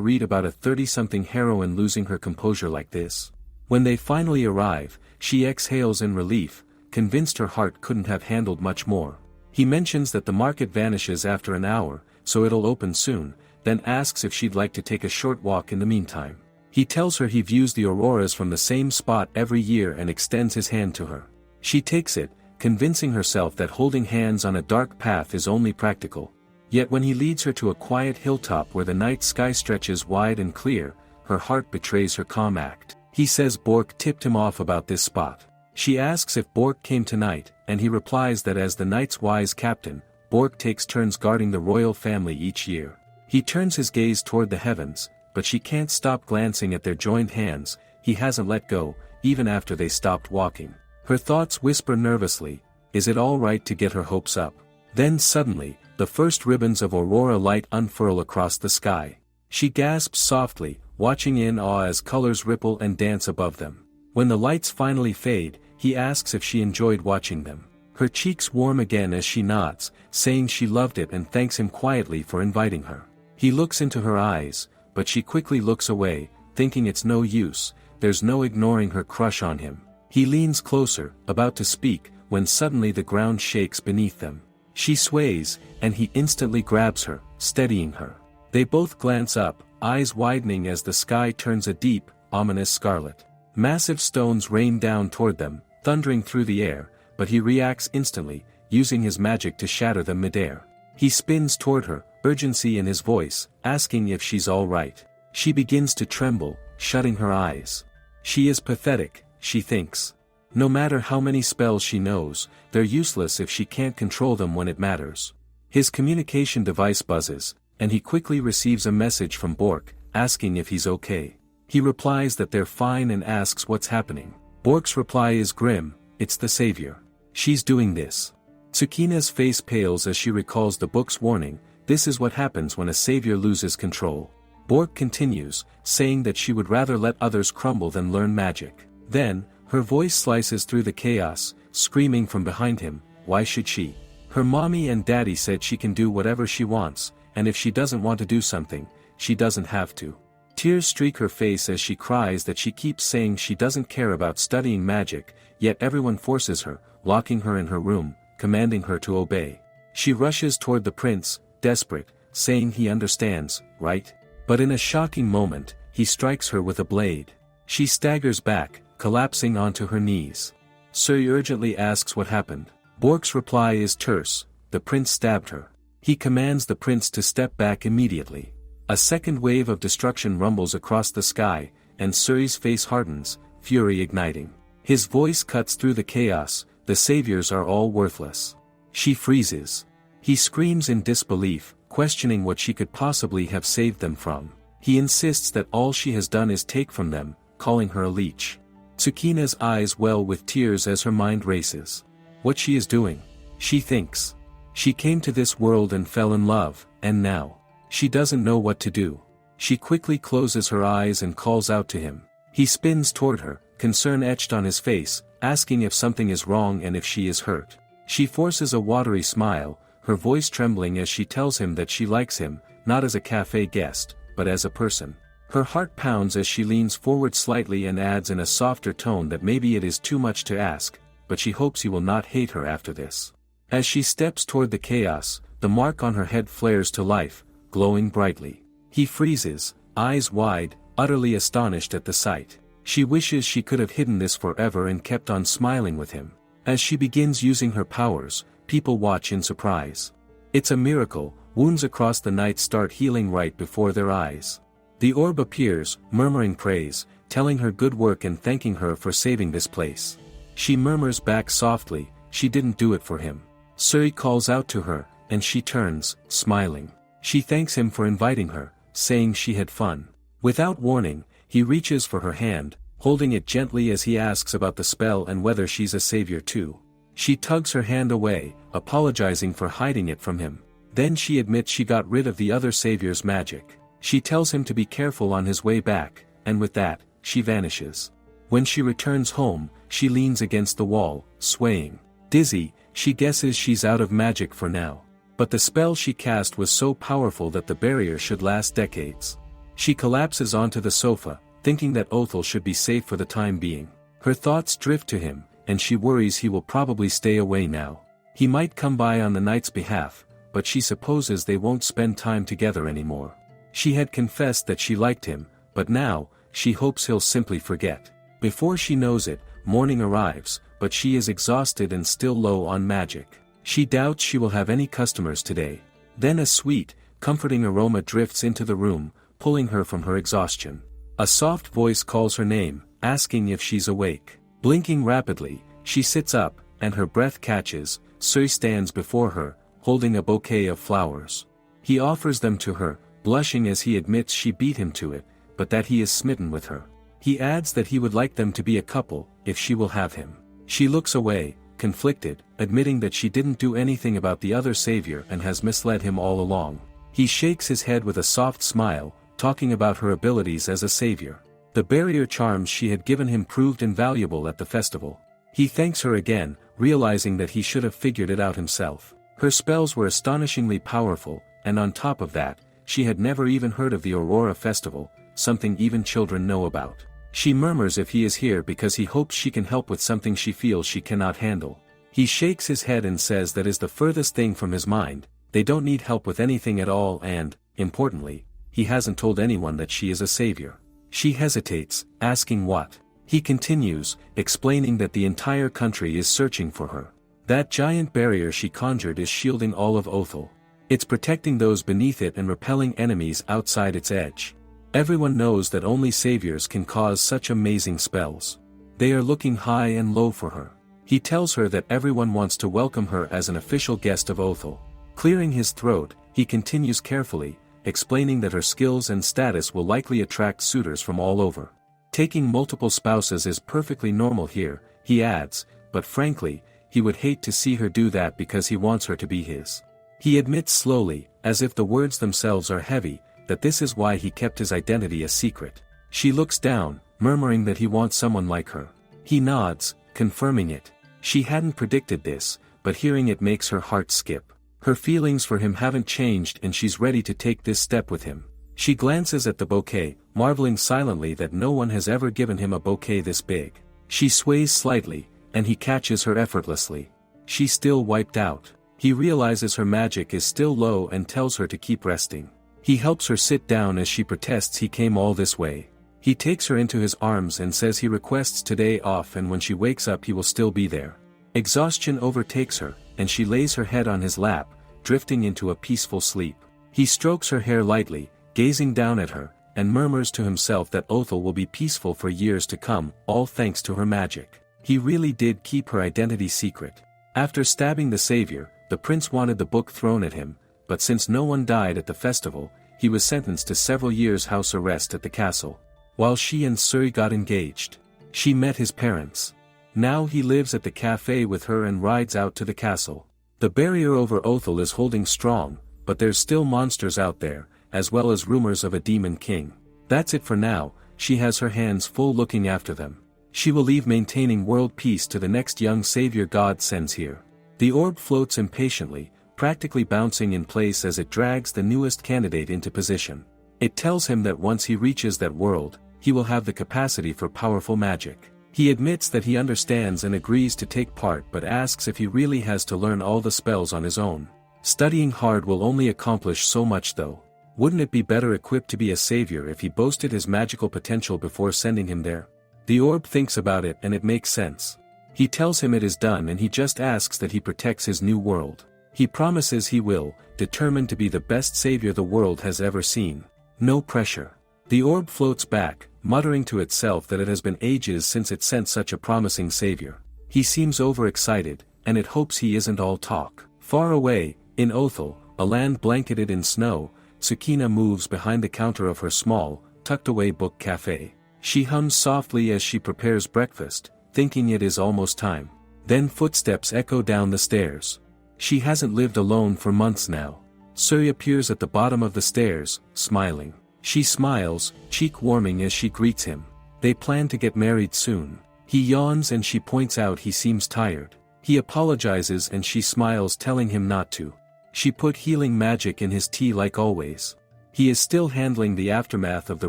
read about a 30-something heroine losing her composure like this? When they finally arrive, she exhales in relief, convinced her heart couldn't have handled much more. He mentions that the market vanishes after an hour, so it'll open soon, then asks if she'd like to take a short walk in the meantime. He tells her he views the auroras from the same spot every year and extends his hand to her. She takes it, convincing herself that holding hands on a dark path is only practical. Yet when he leads her to a quiet hilltop where the night sky stretches wide and clear, her heart betrays her calm act. He says Bork tipped him off about this spot. She asks if Bork came tonight, and he replies that as the night's wise captain, Bork takes turns guarding the royal family each year. He turns his gaze toward the heavens, but she can't stop glancing at their joined hands. He hasn't let go, even after they stopped walking. Her thoughts whisper nervously, is it all right to get her hopes up? Then suddenly, the first ribbons of aurora light unfurl across the sky. She gasps softly, watching in awe as colors ripple and dance above them. When the lights finally fade, he asks if she enjoyed watching them. Her cheeks warm again as she nods, saying she loved it and thanks him quietly for inviting her. He looks into her eyes, but she quickly looks away, thinking it's no use, there's no ignoring her crush on him. He leans closer, about to speak, when suddenly the ground shakes beneath them. She sways, and he instantly grabs her, steadying her. They both glance up, eyes widening as the sky turns a deep, ominous scarlet. Massive stones rain down toward them, thundering through the air, but he reacts instantly, using his magic to shatter them midair. He spins toward her, urgency in his voice, asking if she's all right. She begins to tremble, shutting her eyes. She is pathetic, she thinks. No matter how many spells she knows, they're useless if she can't control them when it matters. His communication device buzzes, and he quickly receives a message from Bork, asking if he's okay. He replies that they're fine and asks what's happening. Bork's reply is grim, it's the savior. She's doing this. Tsukina's face pales as she recalls the book's warning, this is what happens when a savior loses control. Bork continues, saying that she would rather let others crumble than learn magic. Then, her voice slices through the chaos, screaming from behind him, why should she? Her mommy and daddy said she can do whatever she wants, and if she doesn't want to do something, she doesn't have to. Tears streak her face as she cries that she keeps saying she doesn't care about studying magic, yet everyone forces her, locking her in her room, commanding her to obey. She rushes toward the prince, desperate, saying he understands, right? But in a shocking moment, he strikes her with a blade. She staggers back, collapsing onto her knees. Sui urgently asks what happened. Bork's reply is terse, the prince stabbed her. He commands the prince to step back immediately. A second wave of destruction rumbles across the sky, and Sui's face hardens, fury igniting. His voice cuts through the chaos, the saviors are all worthless. She freezes. He screams in disbelief, questioning what she could possibly have saved them from. He insists that all she has done is take from them, calling her a leech. Tsukina's eyes well with tears as her mind races. What she is doing? She thinks. She came to this world and fell in love, and now, she doesn't know what to do. She quickly closes her eyes and calls out to him. He spins toward her, concern etched on his face, asking if something is wrong and if she is hurt. She forces a watery smile, her voice trembling as she tells him that she likes him, not as a cafe guest, but as a person. Her heart pounds as she leans forward slightly and adds in a softer tone that maybe it is too much to ask, but she hopes he will not hate her after this. As she steps toward the chaos, the mark on her head flares to life, glowing brightly. He freezes, eyes wide, utterly astonished at the sight. She wishes she could have hidden this forever and kept on smiling with him. As she begins using her powers, people watch in surprise. It's a miracle, wounds across the night start healing right before their eyes. The orb appears, murmuring praise, telling her good work and thanking her for saving this place. She murmurs back softly, she didn't do it for him. Sui calls out to her, and she turns, smiling. She thanks him for inviting her, saying she had fun. Without warning, he reaches for her hand, holding it gently as he asks about the spell and whether she's a savior too. She tugs her hand away, apologizing for hiding it from him. Then she admits she got rid of the other savior's magic. She tells him to be careful on his way back, and with that, she vanishes. When she returns home, she leans against the wall, swaying. Dizzy, she guesses she's out of magic for now. But the spell she cast was so powerful that the barrier should last decades. She collapses onto the sofa, thinking that Othel should be safe for the time being. Her thoughts drift to him, and she worries he will probably stay away now. He might come by on the knight's behalf, but she supposes they won't spend time together anymore. She had confessed that she liked him, but now, she hopes he'll simply forget. Before she knows it, morning arrives, but she is exhausted and still low on magic. She doubts she will have any customers today. Then a sweet, comforting aroma drifts into the room, pulling her from her exhaustion. A soft voice calls her name, asking if she's awake. Blinking rapidly, she sits up, and her breath catches. Sui stands before her, holding a bouquet of flowers. He offers them to her, blushing as he admits she beat him to it, but that he is smitten with her. He adds that he would like them to be a couple, if she will have him. She looks away, conflicted, admitting that she didn't do anything about the other savior and has misled him all along. He shakes his head with a soft smile, talking about her abilities as a savior. The barrier charms she had given him proved invaluable at the festival. He thanks her again, realizing that he should have figured it out himself. Her spells were astonishingly powerful, and on top of that, she had never even heard of the Aurora Festival, something even children know about. She murmurs if he is here because he hopes she can help with something she feels she cannot handle. He shakes his head and says that is the furthest thing from his mind. They don't need help with anything at all and, importantly, he hasn't told anyone that she is a savior. She hesitates, asking what. He continues, explaining that the entire country is searching for her. That giant barrier she conjured is shielding all of Othel. It's protecting those beneath it and repelling enemies outside its edge. Everyone knows that only saviors can cause such amazing spells. They are looking high and low for her. He tells her that everyone wants to welcome her as an official guest of Othel. Clearing his throat, he continues carefully, explaining that her skills and status will likely attract suitors from all over. Taking multiple spouses is perfectly normal here, he adds, but frankly, he would hate to see her do that because he wants her to be his. He admits slowly, as if the words themselves are heavy, that this is why he kept his identity a secret. She looks down, murmuring that he wants someone like her. He nods, confirming it. She hadn't predicted this, but hearing it makes her heart skip. Her feelings for him haven't changed and she's ready to take this step with him. She glances at the bouquet, marveling silently that no one has ever given him a bouquet this big. She sways slightly, and he catches her effortlessly. She's still wiped out. He realizes her magic is still low and tells her to keep resting. He helps her sit down as she protests he came all this way. He takes her into his arms and says he requests today off and when she wakes up he will still be there. Exhaustion overtakes her, and she lays her head on his lap, drifting into a peaceful sleep. He strokes her hair lightly, gazing down at her, and murmurs to himself that Othel will be peaceful for years to come, all thanks to her magic. He really did keep her identity secret. After stabbing the savior, the prince wanted the book thrown at him, but since no one died at the festival, he was sentenced to several years' house arrest at the castle. While she and Suri got engaged, she met his parents. Now he lives at the cafe with her and rides out to the castle. The barrier over Othel is holding strong, but there's still monsters out there, as well as rumors of a demon king. That's it for now, she has her hands full looking after them. She will leave maintaining world peace to the next young savior God sends here. The orb floats impatiently, practically bouncing in place as it drags the newest candidate into position. It tells him that once he reaches that world, he will have the capacity for powerful magic. He admits that he understands and agrees to take part but asks if he really has to learn all the spells on his own. Studying hard will only accomplish so much though. Wouldn't it be better equipped to be a savior if he boasted his magical potential before sending him there? The orb thinks about it and it makes sense. He tells him it is done and he just asks that he protects his new world. He promises he will, determined to be the best savior the world has ever seen. No pressure. The orb floats back, muttering to itself that it has been ages since it sent such a promising savior. He seems overexcited, and it hopes he isn't all talk. Far away, in Othel, a land blanketed in snow, Tsukina moves behind the counter of her small, tucked-away book cafe. She hums softly as she prepares breakfast, thinking it is almost time. Then footsteps echo down the stairs. She hasn't lived alone for months now. Suri appears at the bottom of the stairs, smiling. She smiles, cheek warming as she greets him. They plan to get married soon. He yawns and she points out he seems tired. He apologizes and she smiles, telling him not to. She put healing magic in his tea like always. He is still handling the aftermath of the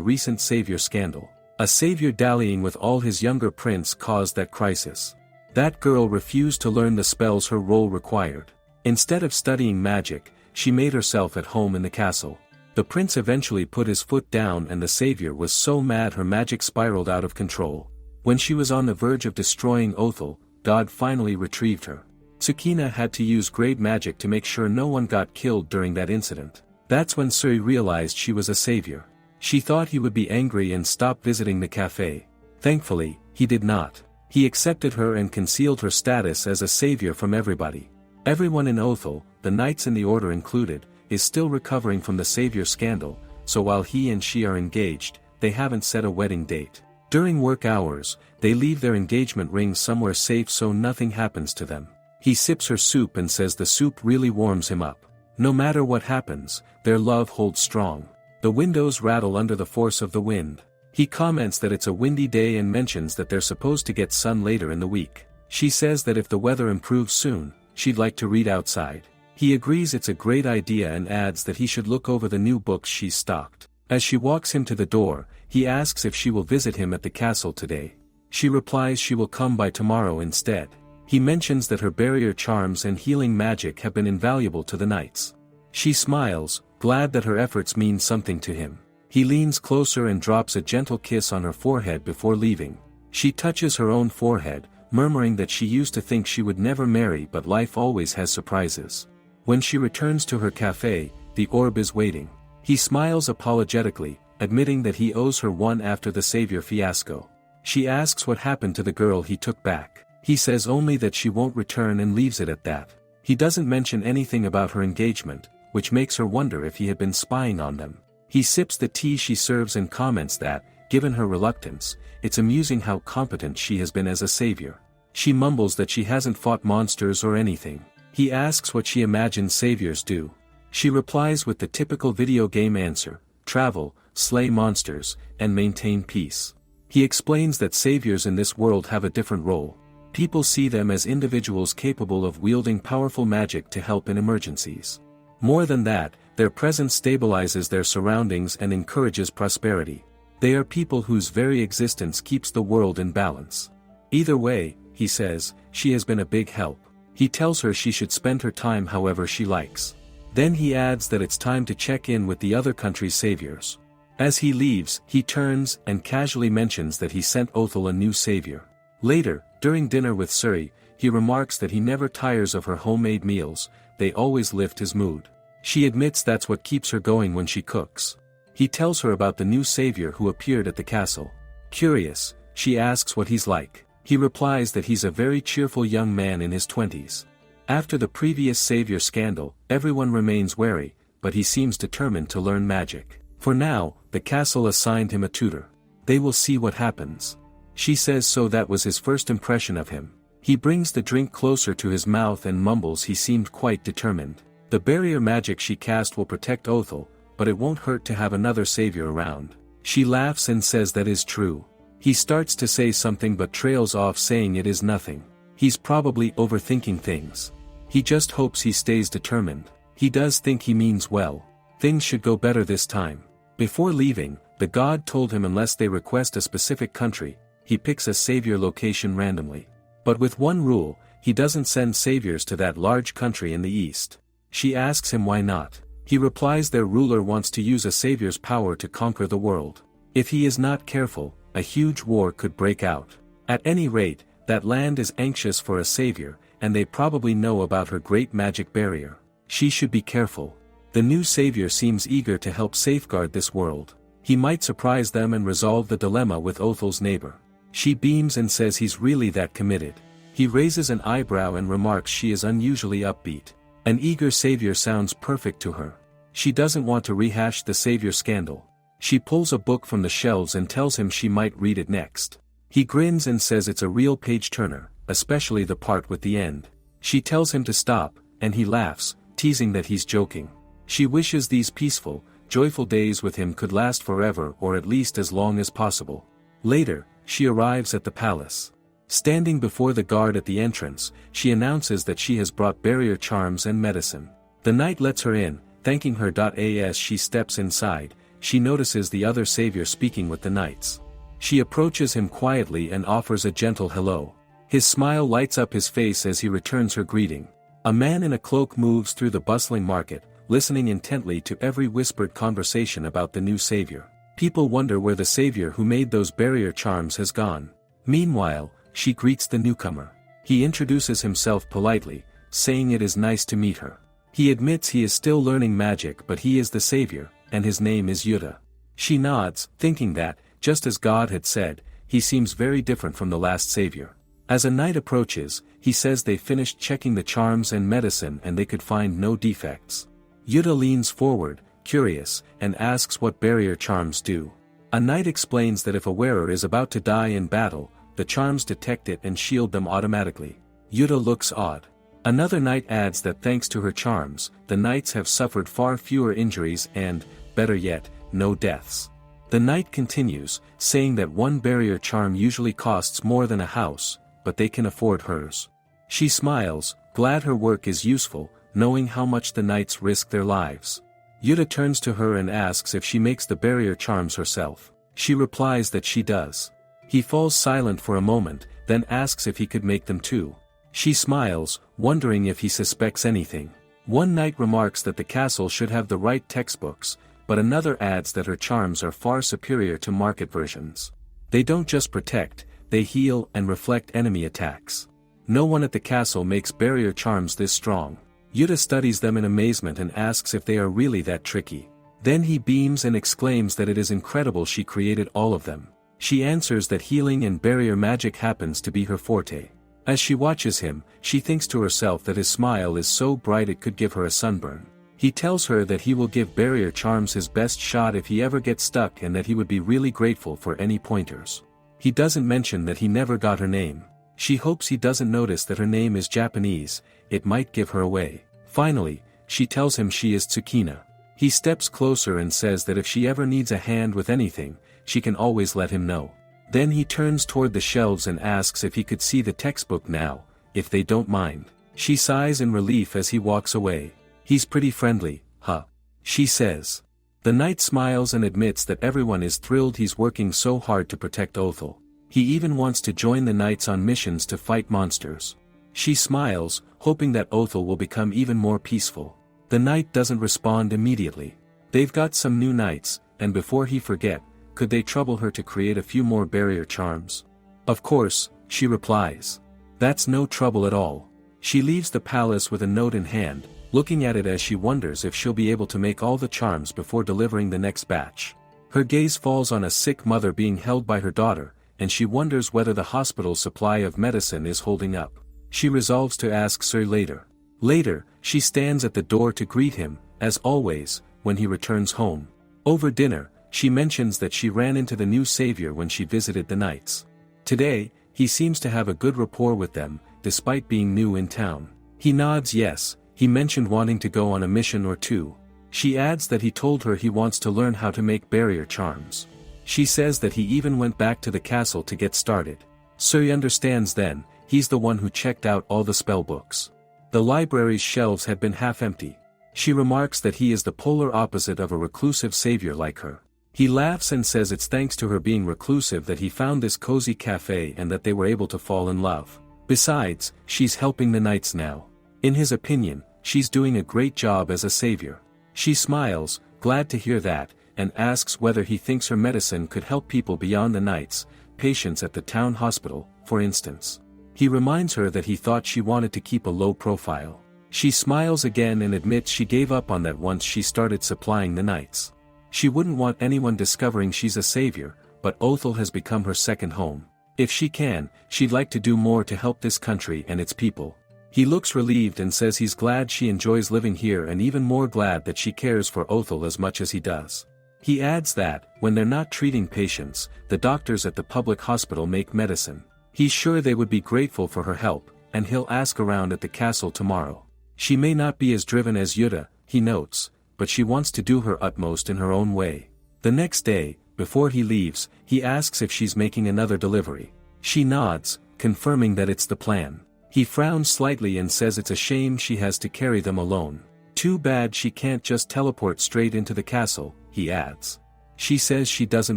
recent savior scandal. A savior dallying with all his younger prince caused that crisis. That girl refused to learn the spells her role required. Instead of studying magic, she made herself at home in the castle. The prince eventually put his foot down and the savior was so mad her magic spiraled out of control. When she was on the verge of destroying Othel, God finally retrieved her. Tsukina had to use grave magic to make sure no one got killed during that incident. That's when Suri realized she was a savior. She thought he would be angry and stop visiting the cafe. Thankfully, he did not. He accepted her and concealed her status as a savior from everybody. Everyone in Othel, the knights in the order included, is still recovering from the savior scandal, so while he and she are engaged, they haven't set a wedding date. During work hours, they leave their engagement rings somewhere safe so nothing happens to them. He sips her soup and says the soup really warms him up. No matter what happens, their love holds strong. The windows rattle under the force of the wind. He comments that it's a windy day and mentions that they're supposed to get sun later in the week. She says that if the weather improves soon, she'd like to read outside. He agrees it's a great idea and adds that he should look over the new books she's stocked. As she walks him to the door, he asks if she will visit him at the castle today. She replies she will come by tomorrow instead. He mentions that her barrier charms and healing magic have been invaluable to the knights. She smiles, glad that her efforts mean something to him. He leans closer and drops a gentle kiss on her forehead before leaving. She touches her own forehead, murmuring that she used to think she would never marry but life always has surprises. When she returns to her cafe, the orb is waiting. He smiles apologetically, admitting that he owes her one after the savior fiasco. She asks what happened to the girl he took back. He says only that she won't return and leaves it at that. He doesn't mention anything about her engagement, which makes her wonder if he had been spying on them. He sips the tea she serves and comments that, given her reluctance, it's amusing how competent she has been as a savior. She mumbles that she hasn't fought monsters or anything. He asks what she imagines saviors do. She replies with the typical video game answer: travel, slay monsters, and maintain peace. He explains that saviors in this world have a different role. People see them as individuals capable of wielding powerful magic to help in emergencies. More than that, their presence stabilizes their surroundings and encourages prosperity. They are people whose very existence keeps the world in balance. Either way, he says, she has been a big help. He tells her she should spend her time however she likes. Then he adds that it's time to check in with the other country's saviors. As he leaves, he turns and casually mentions that he sent Othel a new savior. Later, during dinner with Suri, he remarks that he never tires of her homemade meals, they always lift his mood. She admits that's what keeps her going when she cooks. He tells her about the new savior who appeared at the castle. Curious, she asks what he's like. He replies that he's a very cheerful young man in his 20s. After the previous savior scandal, everyone remains wary, but he seems determined to learn magic. For now, the castle assigned him a tutor. They will see what happens. She says so that was his first impression of him. He brings the drink closer to his mouth and mumbles he seemed quite determined. The barrier magic she cast will protect Othel, but it won't hurt to have another savior around. She laughs and says that is true. He starts to say something but trails off saying it is nothing. He's probably overthinking things. He just hopes he stays determined. He does think he means well. Things should go better this time. Before leaving, the god told him unless they request a specific country, he picks a savior location randomly. But with one rule, he doesn't send saviors to that large country in the east. She asks him why not. He replies their ruler wants to use a savior's power to conquer the world. If he is not careful, a huge war could break out. At any rate, that land is anxious for a savior, and they probably know about her great magic barrier. She should be careful. The new savior seems eager to help safeguard this world. He might surprise them and resolve the dilemma with Othel's neighbor. She beams and says he's really that committed. He raises an eyebrow and remarks she is unusually upbeat. An eager savior sounds perfect to her. She doesn't want to rehash the savior scandal. She pulls a book from the shelves and tells him she might read it next. He grins and says it's a real page-turner, especially the part with the end. She tells him to stop, and he laughs, teasing that he's joking. She wishes these peaceful, joyful days with him could last forever or at least as long as possible. Later, she arrives at the palace. Standing before the guard at the entrance, she announces that she has brought barrier charms and medicine. The knight lets her in, thanking her. As she steps inside, she notices the other savior speaking with the knights. She approaches him quietly and offers a gentle hello. His smile lights up his face as he returns her greeting. A man in a cloak moves through the bustling market, listening intently to every whispered conversation about the new savior. People wonder where the savior who made those barrier charms has gone. Meanwhile, she greets the newcomer. He introduces himself politely, saying it is nice to meet her. He admits he is still learning magic, but he is the savior, and his name is Yuda. She nods, thinking that, just as God had said, he seems very different from the last savior. As a night approaches, he says they finished checking the charms and medicine and they could find no defects. Yuda leans forward, curious, and asks what barrier charms do. A knight explains that if a wearer is about to die in battle, the charms detect it and shield them automatically. Yuda looks odd. Another knight adds that thanks to her charms, the knights have suffered far fewer injuries and, better yet, no deaths. The knight continues, saying that one barrier charm usually costs more than a house, but they can afford hers. She smiles, glad her work is useful, knowing how much the knights risk their lives. Yuda turns to her and asks if she makes the barrier charms herself. She replies that she does. He falls silent for a moment, then asks if he could make them too. She smiles, wondering if he suspects anything. One knight remarks that the castle should have the right textbooks, but another adds that her charms are far superior to market versions. They don't just protect, they heal and reflect enemy attacks. No one at the castle makes barrier charms this strong. Yuda studies them in amazement and asks if they are really that tricky. Then he beams and exclaims that it is incredible she created all of them. She answers that healing and barrier magic happens to be her forte. As she watches him, she thinks to herself that his smile is so bright it could give her a sunburn. He tells her that he will give barrier charms his best shot if he ever gets stuck and that he would be really grateful for any pointers. He doesn't mention that he never got her name. She hopes he doesn't notice that her name is Japanese, it might give her away. Finally, she tells him she is Tsukina. He steps closer and says that if she ever needs a hand with anything, she can always let him know. Then he turns toward the shelves and asks if he could see the textbook now, if they don't mind. She sighs in relief as he walks away. He's pretty friendly, huh? She says. The knight smiles and admits that everyone is thrilled he's working so hard to protect Othel. He even wants to join the knights on missions to fight monsters. She smiles, hoping that Othel will become even more peaceful. The knight doesn't respond immediately. They've got some new knights, and before he forget, could they trouble her to create a few more barrier charms? Of course, she replies. That's no trouble at all. She leaves the palace with a note in hand, looking at it as she wonders if she'll be able to make all the charms before delivering the next batch. Her gaze falls on a sick mother being held by her daughter, and she wonders whether the hospital's supply of medicine is holding up. She resolves to ask Sir later. Later, she stands at the door to greet him, as always, when he returns home. Over dinner, she mentions that she ran into the new savior when she visited the knights. Today, he seems to have a good rapport with them, despite being new in town. He nods yes, he mentioned wanting to go on a mission or two. She adds that he told her he wants to learn how to make barrier charms. She says that he even went back to the castle to get started. Suri understands then, he's the one who checked out all the spellbooks. The library's shelves had been half empty. She remarks that he is the polar opposite of a reclusive savior like her. He laughs and says it's thanks to her being reclusive that he found this cozy cafe and that they were able to fall in love. Besides, she's helping the knights now. In his opinion, she's doing a great job as a savior. She smiles, glad to hear that, and asks whether he thinks her medicine could help people beyond the knights, patients at the town hospital, for instance. He reminds her that he thought she wanted to keep a low profile. She smiles again and admits she gave up on that once she started supplying the knights. She wouldn't want anyone discovering she's a savior, but Othel has become her second home. If she can, she'd like to do more to help this country and its people. He looks relieved and says he's glad she enjoys living here and even more glad that she cares for Othel as much as he does. He adds that, when they're not treating patients, the doctors at the public hospital make medicine. He's sure they would be grateful for her help, and he'll ask around at the castle tomorrow. She may not be as driven as Yuda, he notes, but she wants to do her utmost in her own way. The next day, before he leaves, he asks if she's making another delivery. She nods, confirming that it's the plan. He frowns slightly and says it's a shame she has to carry them alone. Too bad she can't just teleport straight into the castle, he adds. She says she doesn't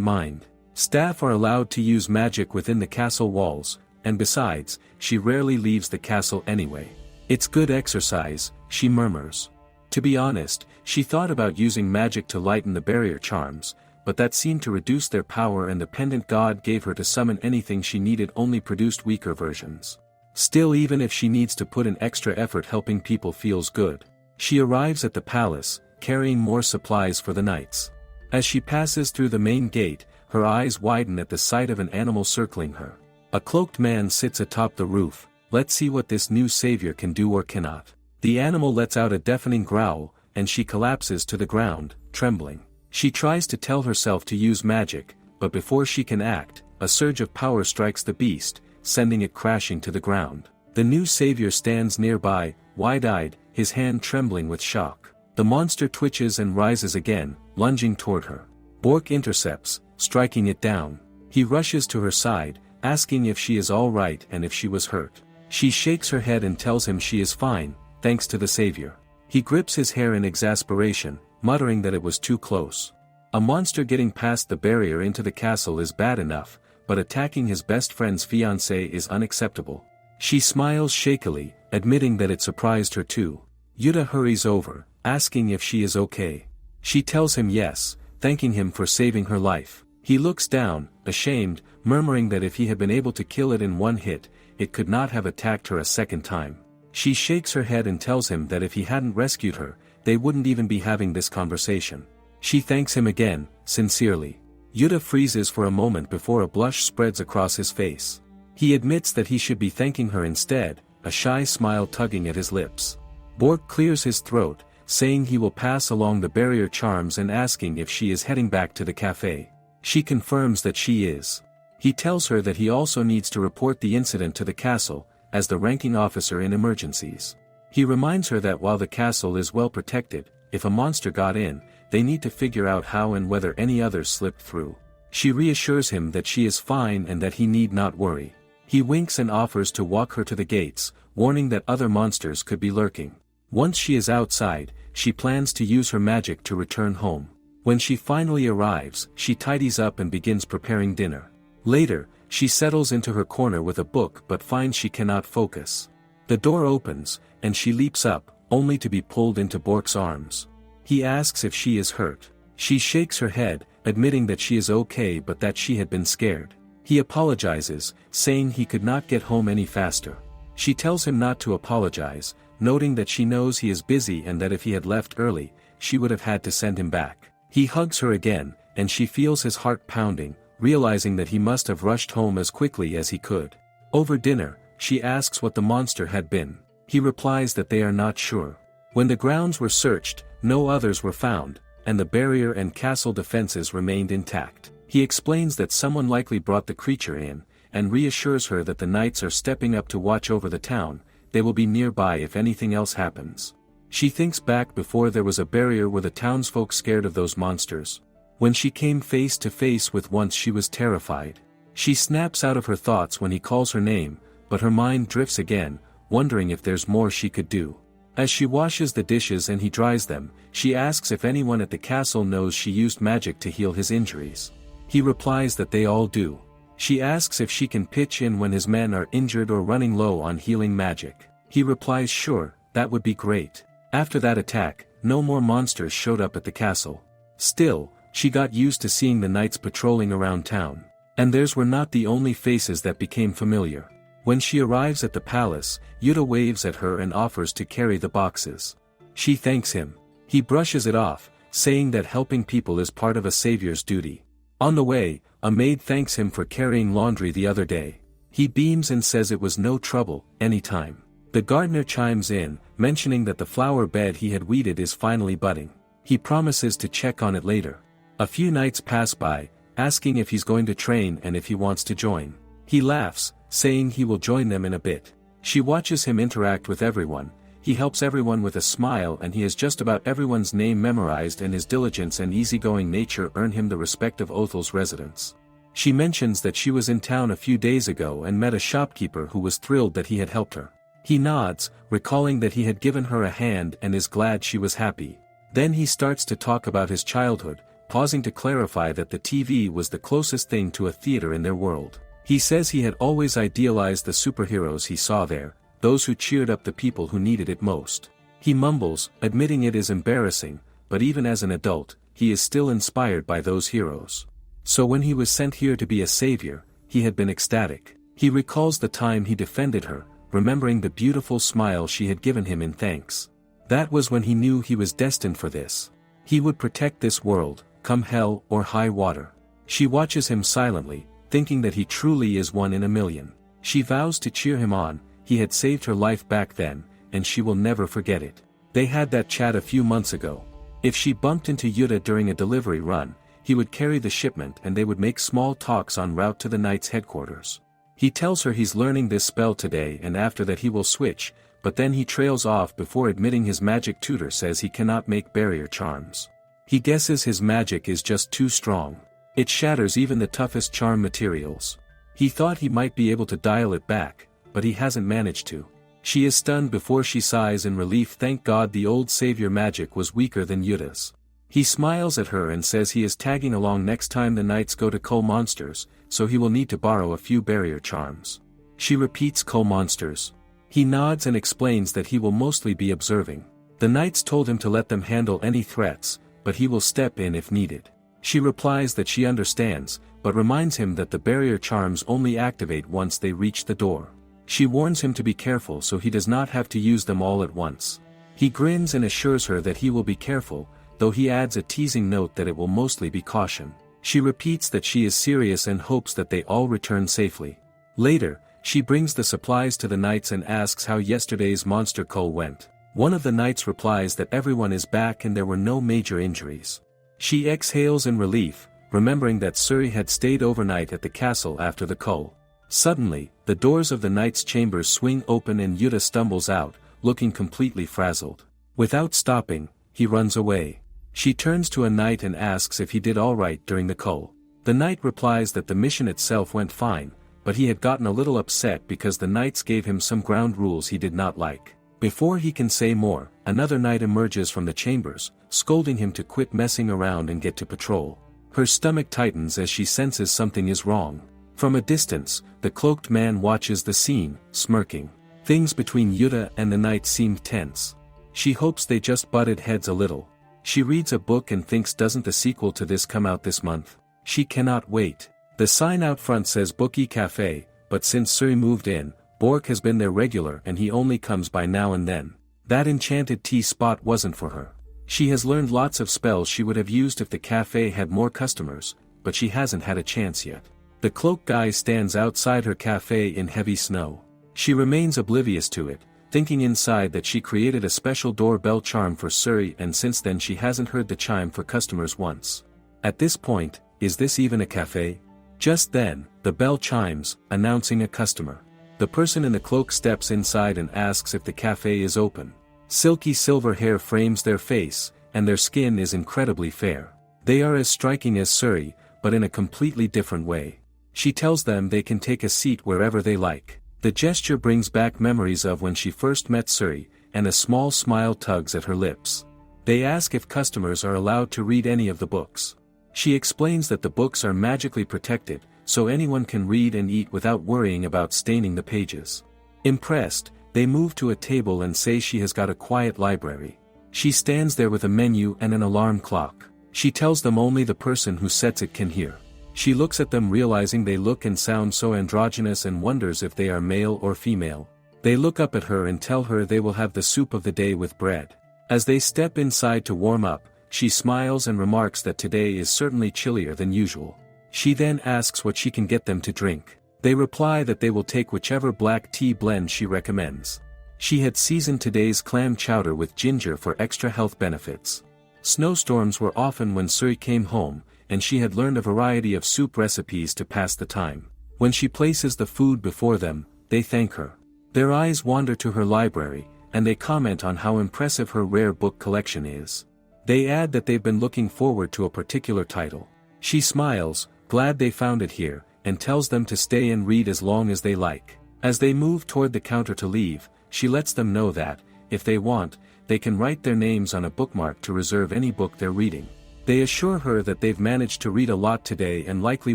mind. Staff are allowed to use magic within the castle walls, and besides, she rarely leaves the castle anyway. It's good exercise, she murmurs. To be honest, she thought about using magic to lighten the barrier charms, but that seemed to reduce their power and the pendant God gave her to summon anything she needed only produced weaker versions. Still, even if she needs to put in extra effort, helping people feels good. She arrives at the palace, carrying more supplies for the knights. As she passes through the main gate, her eyes widen at the sight of an animal circling her. A cloaked man sits atop the roof. Let's see what this new savior can do or cannot. The animal lets out a deafening growl, and she collapses to the ground, trembling. She tries to tell herself to use magic, but before she can act, a surge of power strikes the beast, sending it crashing to the ground. The new savior stands nearby, wide-eyed, his hand trembling with shock. The monster twitches and rises again, lunging toward her. Bork intercepts, striking it down. He rushes to her side, asking if she is all right and if she was hurt. She shakes her head and tells him she is fine, thanks to the savior. He grips his hair in exasperation, muttering that it was too close. A monster getting past the barrier into the castle is bad enough, but attacking his best friend's fiancé is unacceptable. She smiles shakily, admitting that it surprised her too. Yuda hurries over, asking if she is okay. She tells him yes, thanking him for saving her life. He looks down, ashamed, murmuring that if he had been able to kill it in one hit, it could not have attacked her a second time. She shakes her head and tells him that if he hadn't rescued her, they wouldn't even be having this conversation. She thanks him again, sincerely. Yuda freezes for a moment before a blush spreads across his face. He admits that he should be thanking her instead, a shy smile tugging at his lips. Bork clears his throat, saying he will pass along the barrier charms and asking if she is heading back to the cafe. She confirms that she is. He tells her that he also needs to report the incident to the castle, as the ranking officer in emergencies. He reminds her that while the castle is well protected, if a monster got in, they need to figure out how and whether any others slipped through. She reassures him that she is fine and that he need not worry. He winks and offers to walk her to the gates, warning that other monsters could be lurking. Once she is outside, she plans to use her magic to return home. When she finally arrives, she tidies up and begins preparing dinner. Later, she settles into her corner with a book but finds she cannot focus. The door opens, and she leaps up, only to be pulled into Bork's arms. He asks if she is hurt. She shakes her head, admitting that she is okay but that she had been scared. He apologizes, saying he could not get home any faster. She tells him not to apologize, noting that she knows he is busy and that if he had left early, she would have had to send him back. He hugs her again, and she feels his heart pounding, realizing that he must have rushed home as quickly as he could. Over dinner, she asks what the monster had been. He replies that they are not sure. When the grounds were searched, no others were found, and the barrier and castle defenses remained intact. He explains that someone likely brought the creature in, and reassures her that the knights are stepping up to watch over the town. They will be nearby if anything else happens. She thinks back before there was a barrier, were the townsfolk scared of those monsters? When she came face to face with once, she was terrified. She snaps out of her thoughts when he calls her name, but her mind drifts again, wondering if there's more she could do. As she washes the dishes and he dries them, she asks if anyone at the castle knows she used magic to heal his injuries. He replies that they all do. She asks if she can pitch in when his men are injured or running low on healing magic. He replies sure, that would be great. After that attack, no more monsters showed up at the castle. Still, she got used to seeing the knights patrolling around town. And theirs were not the only faces that became familiar. When she arrives at the palace, Yuda waves at her and offers to carry the boxes. She thanks him. He brushes it off, saying that helping people is part of a savior's duty. On the way, a maid thanks him for carrying laundry the other day. He beams and says it was no trouble, anytime. The gardener chimes in, mentioning that the flower bed he had weeded is finally budding. He promises to check on it later. A few knights pass by, asking if he's going to train and if he wants to join. He laughs, saying he will join them in a bit. She watches him interact with everyone. He helps everyone with a smile and he has just about everyone's name memorized, and his diligence and easygoing nature earn him the respect of Othel's residents. She mentions that she was in town a few days ago and met a shopkeeper who was thrilled that he had helped her. He nods, recalling that he had given her a hand and is glad she was happy. Then he starts to talk about his childhood, pausing to clarify that the TV was the closest thing to a theater in their world. He says he had always idealized the superheroes he saw there, those who cheered up the people who needed it most. He mumbles, admitting it is embarrassing, but even as an adult, he is still inspired by those heroes. So when he was sent here to be a savior, he had been ecstatic. He recalls the time he defended her, remembering the beautiful smile she had given him in thanks. That was when he knew he was destined for this. He would protect this world, come hell or high water. She watches him silently, thinking that he truly is one in a million. She vows to cheer him on. He had saved her life back then, and she will never forget it. They had that chat a few months ago. If she bumped into Yuda during a delivery run, he would carry the shipment and they would make small talks en route to the knight's headquarters. He tells her he's learning this spell today and after that he will switch, but then he trails off before admitting his magic tutor says he cannot make barrier charms. He guesses his magic is just too strong. It shatters even the toughest charm materials. He thought he might be able to dial it back, but he hasn't managed to. She is stunned before she sighs in relief. Thank God the old savior magic was weaker than Yuda's. He smiles at her and says he is tagging along next time the knights go to Cull Monsters, so he will need to borrow a few barrier charms. She repeats Cull Monsters. He nods and explains that he will mostly be observing. The knights told him to let them handle any threats, but he will step in if needed. She replies that she understands, but reminds him that the barrier charms only activate once they reach the door. She warns him to be careful so he does not have to use them all at once. He grins and assures her that he will be careful, though he adds a teasing note that it will mostly be caution. She repeats that she is serious and hopes that they all return safely. Later, she brings the supplies to the knights and asks how yesterday's monster cull went. One of the knights replies that everyone is back and there were no major injuries. She exhales in relief, remembering that Suri had stayed overnight at the castle after the cull. Suddenly, the doors of the knights' chambers swing open and Yuda stumbles out, looking completely frazzled. Without stopping, he runs away. She turns to a knight and asks if he did all right during the cull. The knight replies that the mission itself went fine, but he had gotten a little upset because the knights gave him some ground rules he did not like. Before he can say more, another knight emerges from the chambers, scolding him to quit messing around and get to patrol. Her stomach tightens as she senses something is wrong. From a distance, the cloaked man watches the scene, smirking. Things between Yuda and the knight seemed tense. She hopes they just butted heads a little. She reads a book and thinks, doesn't the sequel to this come out this month? She cannot wait. The sign out front says Bookie Cafe, but since Suri moved in, Bork has been their regular and he only comes by now and then. That enchanted tea spot wasn't for her. She has learned lots of spells she would have used if the cafe had more customers, but she hasn't had a chance yet. The cloaked guy stands outside her cafe in heavy snow. She remains oblivious to it, thinking inside that she created a special doorbell charm for Suri and since then she hasn't heard the chime for customers once. At this point, is this even a cafe? Just then, the bell chimes, announcing a customer. The person in the cloak steps inside and asks if the cafe is open. Silky silver hair frames their face, and their skin is incredibly fair. They are as striking as Suri, but in a completely different way. She tells them they can take a seat wherever they like. The gesture brings back memories of when she first met Suri, and a small smile tugs at her lips. They ask if customers are allowed to read any of the books. She explains that the books are magically protected, so anyone can read and eat without worrying about staining the pages. Impressed, they move to a table and say she has got a quiet library. She stands there with a menu and an alarm clock. She tells them only the person who sets it can hear. She looks at them realizing they look and sound so androgynous and wonders if they are male or female. They look up at her and tell her they will have the soup of the day with bread. As they step inside to warm up, she smiles and remarks that today is certainly chillier than usual. She then asks what she can get them to drink. They reply that they will take whichever black tea blend she recommends. She had seasoned today's clam chowder with ginger for extra health benefits. Snowstorms were often when Suri came home, and she had learned a variety of soup recipes to pass the time. When she places the food before them, they thank her. Their eyes wander to her library, and they comment on how impressive her rare book collection is. They add that they've been looking forward to a particular title. She smiles, glad they found it here, and tells them to stay and read as long as they like. As they move toward the counter to leave, she lets them know that, if they want, they can write their names on a bookmark to reserve any book they're reading. They assure her that they've managed to read a lot today and likely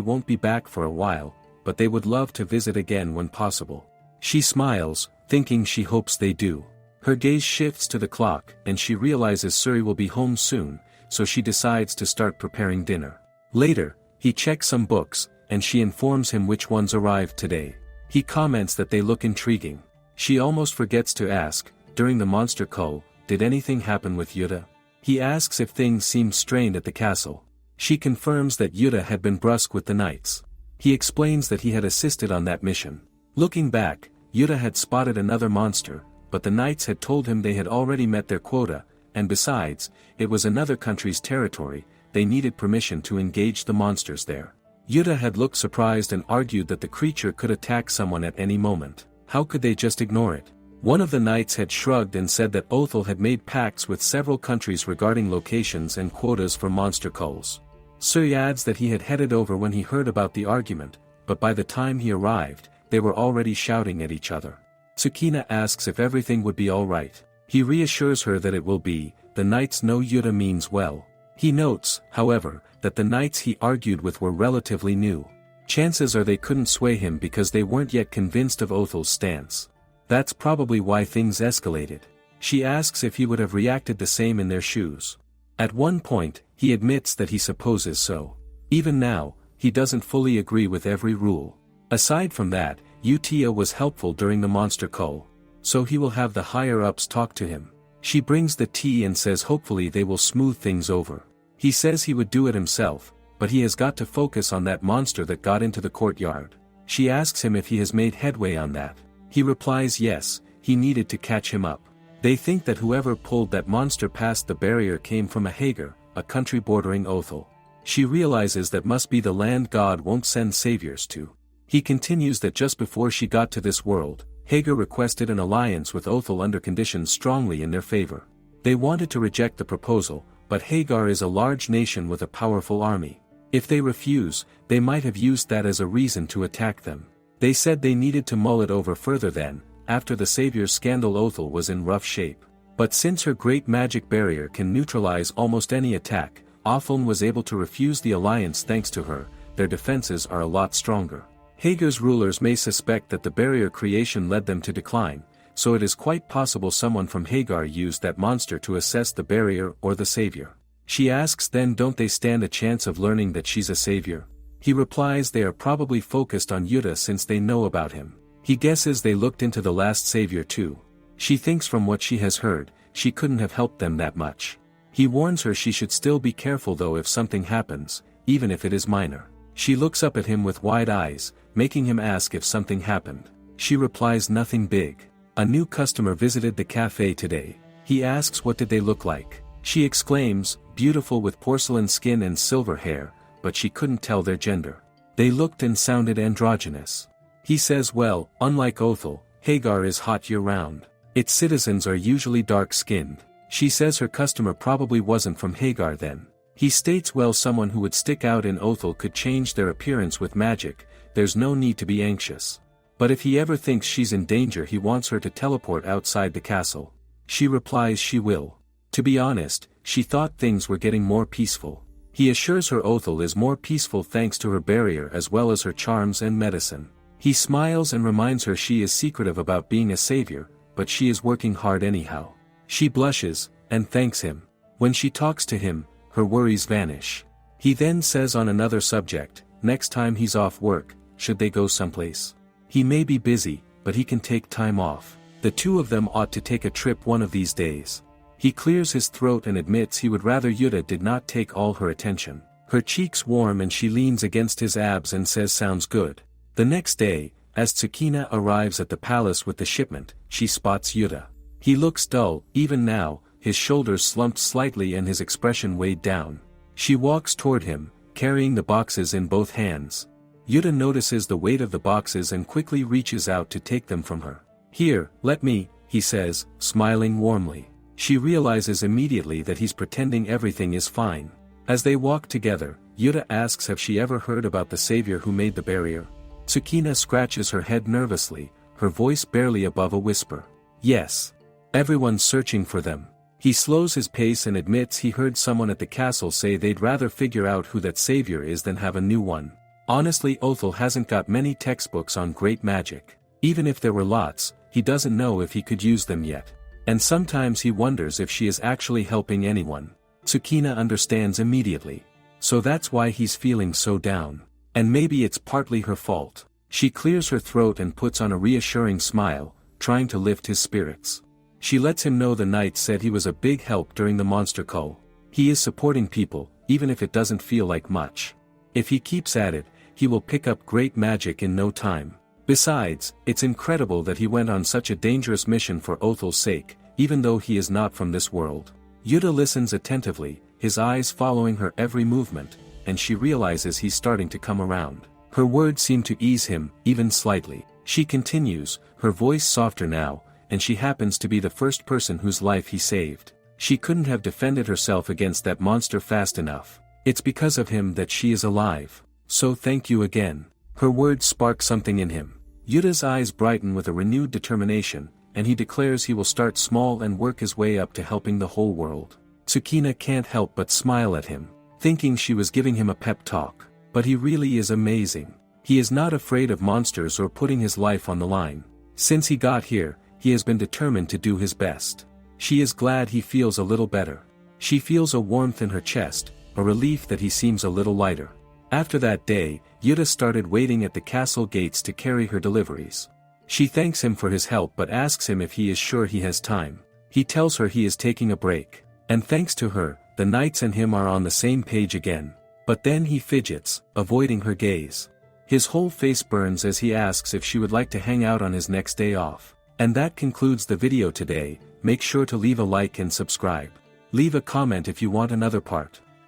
won't be back for a while, but they would love to visit again when possible. She smiles, thinking she hopes they do. Her gaze shifts to the clock and she realizes Suri will be home soon, so she decides to start preparing dinner. Later, he checks some books, and she informs him which ones arrived today. He comments that they look intriguing. She almost forgets to ask, during the monster cull, did anything happen with Yuda? He asks if things seemed strained at the castle. She confirms that Yuda had been brusque with the knights. He explains that he had assisted on that mission. Looking back, Yuda had spotted another monster, but the knights had told him they had already met their quota, and besides, it was another country's territory, they needed permission to engage the monsters there. Yuda had looked surprised and argued that the creature could attack someone at any moment. How could they just ignore it? One of the knights had shrugged and said that Othel had made pacts with several countries regarding locations and quotas for monster culls. Sui adds that he had headed over when he heard about the argument, but by the time he arrived, they were already shouting at each other. Tsukina asks if everything would be alright. He reassures her that it will be, the knights know Yuda means well. He notes, however, that the knights he argued with were relatively new. Chances are they couldn't sway him because they weren't yet convinced of Othel's stance. That's probably why things escalated. She asks if he would have reacted the same in their shoes. At one point, he admits that he supposes so. Even now, he doesn't fully agree with every rule. Aside from that, Utia was helpful during the monster cull. So he will have the higher-ups talk to him. She brings the tea and says hopefully they will smooth things over. He says he would do it himself, but he has got to focus on that monster that got into the courtyard. She asks him if he has made headway on that. He replies yes, he needed to catch him up. They think that whoever pulled that monster past the barrier came from a Hagar, a country bordering Othel. She realizes that must be the land God won't send saviors to. He continues that just before she got to this world, Hagar requested an alliance with Othel under conditions strongly in their favor. They wanted to reject the proposal, but Hagar is a large nation with a powerful army. If they refuse, they might have used that as a reason to attack them. They said they needed to mull it over further then, after the savior's scandal Othel was in rough shape. But since her great magic barrier can neutralize almost any attack, Otheln was able to refuse the alliance thanks to her, their defenses are a lot stronger. Hagar's rulers may suspect that the barrier creation led them to decline, so it is quite possible someone from Hagar used that monster to assess the barrier or the savior. She asks then don't they stand a chance of learning that she's a savior? He replies they are probably focused on Yuda since they know about him. He guesses they looked into the last savior too. She thinks from what she has heard, she couldn't have helped them that much. He warns her she should still be careful though if something happens, even if it is minor. She looks up at him with wide eyes, making him ask if something happened. She replies nothing big. A new customer visited the cafe today. He asks what did they look like. She exclaims, beautiful with porcelain skin and silver hair, but she couldn't tell their gender. They looked and sounded androgynous. He says well, unlike Othel, Hagar is hot year-round. Its citizens are usually dark-skinned. She says her customer probably wasn't from Hagar then. He states well someone who would stick out in Othel could change their appearance with magic, there's no need to be anxious. But if he ever thinks she's in danger he wants her to teleport outside the castle. She replies she will. To be honest, she thought things were getting more peaceful. He assures her Othel is more peaceful thanks to her barrier as well as her charms and medicine. He smiles and reminds her she is secretive about being a savior, but she is working hard anyhow. She blushes, and thanks him. When she talks to him, her worries vanish. He then says on another subject, next time he's off work, should they go someplace? He may be busy, but he can take time off. The two of them ought to take a trip one of these days. He clears his throat and admits he would rather Yuda did not take all her attention. Her cheeks warm and she leans against his abs and says sounds good. The next day, as Tsukina arrives at the palace with the shipment, she spots Yuda. He looks dull, even now, his shoulders slumped slightly and his expression weighed down. She walks toward him, carrying the boxes in both hands. Yuda notices the weight of the boxes and quickly reaches out to take them from her. Here, let me, he says, smiling warmly. She realizes immediately that he's pretending everything is fine. As they walk together, Yuda asks have she ever heard about the savior who made the barrier? Tsukina scratches her head nervously, her voice barely above a whisper. Yes. Everyone's searching for them. He slows his pace and admits he heard someone at the castle say they'd rather figure out who that savior is than have a new one. Honestly, Othel hasn't got many textbooks on great magic. Even if there were lots, he doesn't know if he could use them yet. And sometimes he wonders if she is actually helping anyone. Tsukina understands immediately. So that's why he's feeling so down. And maybe it's partly her fault. She clears her throat and puts on a reassuring smile, trying to lift his spirits. She lets him know the knight said he was a big help during the monster cull. He is supporting people, even if it doesn't feel like much. If he keeps at it, he will pick up great magic in no time. Besides, it's incredible that he went on such a dangerous mission for Othel's sake, even though he is not from this world. Yuda listens attentively, his eyes following her every movement, and she realizes he's starting to come around. Her words seem to ease him, even slightly. She continues, her voice softer now, and she happens to be the first person whose life he saved. She couldn't have defended herself against that monster fast enough. It's because of him that she is alive. So thank you again. Her words spark something in him. Yuda's eyes brighten with a renewed determination, and he declares he will start small and work his way up to helping the whole world. Tsukina can't help but smile at him, thinking she was giving him a pep talk. But he really is amazing. He is not afraid of monsters or putting his life on the line. Since he got here, he has been determined to do his best. She is glad he feels a little better. She feels a warmth in her chest, a relief that he seems a little lighter. After that day, Yuda started waiting at the castle gates to carry her deliveries. She thanks him for his help but asks him if he is sure he has time. He tells her he is taking a break. And thanks to her, the knights and him are on the same page again. But then he fidgets, avoiding her gaze. His whole face burns as he asks if she would like to hang out on his next day off. And that concludes the video today. Make sure to leave a like and subscribe. Leave a comment if you want another part.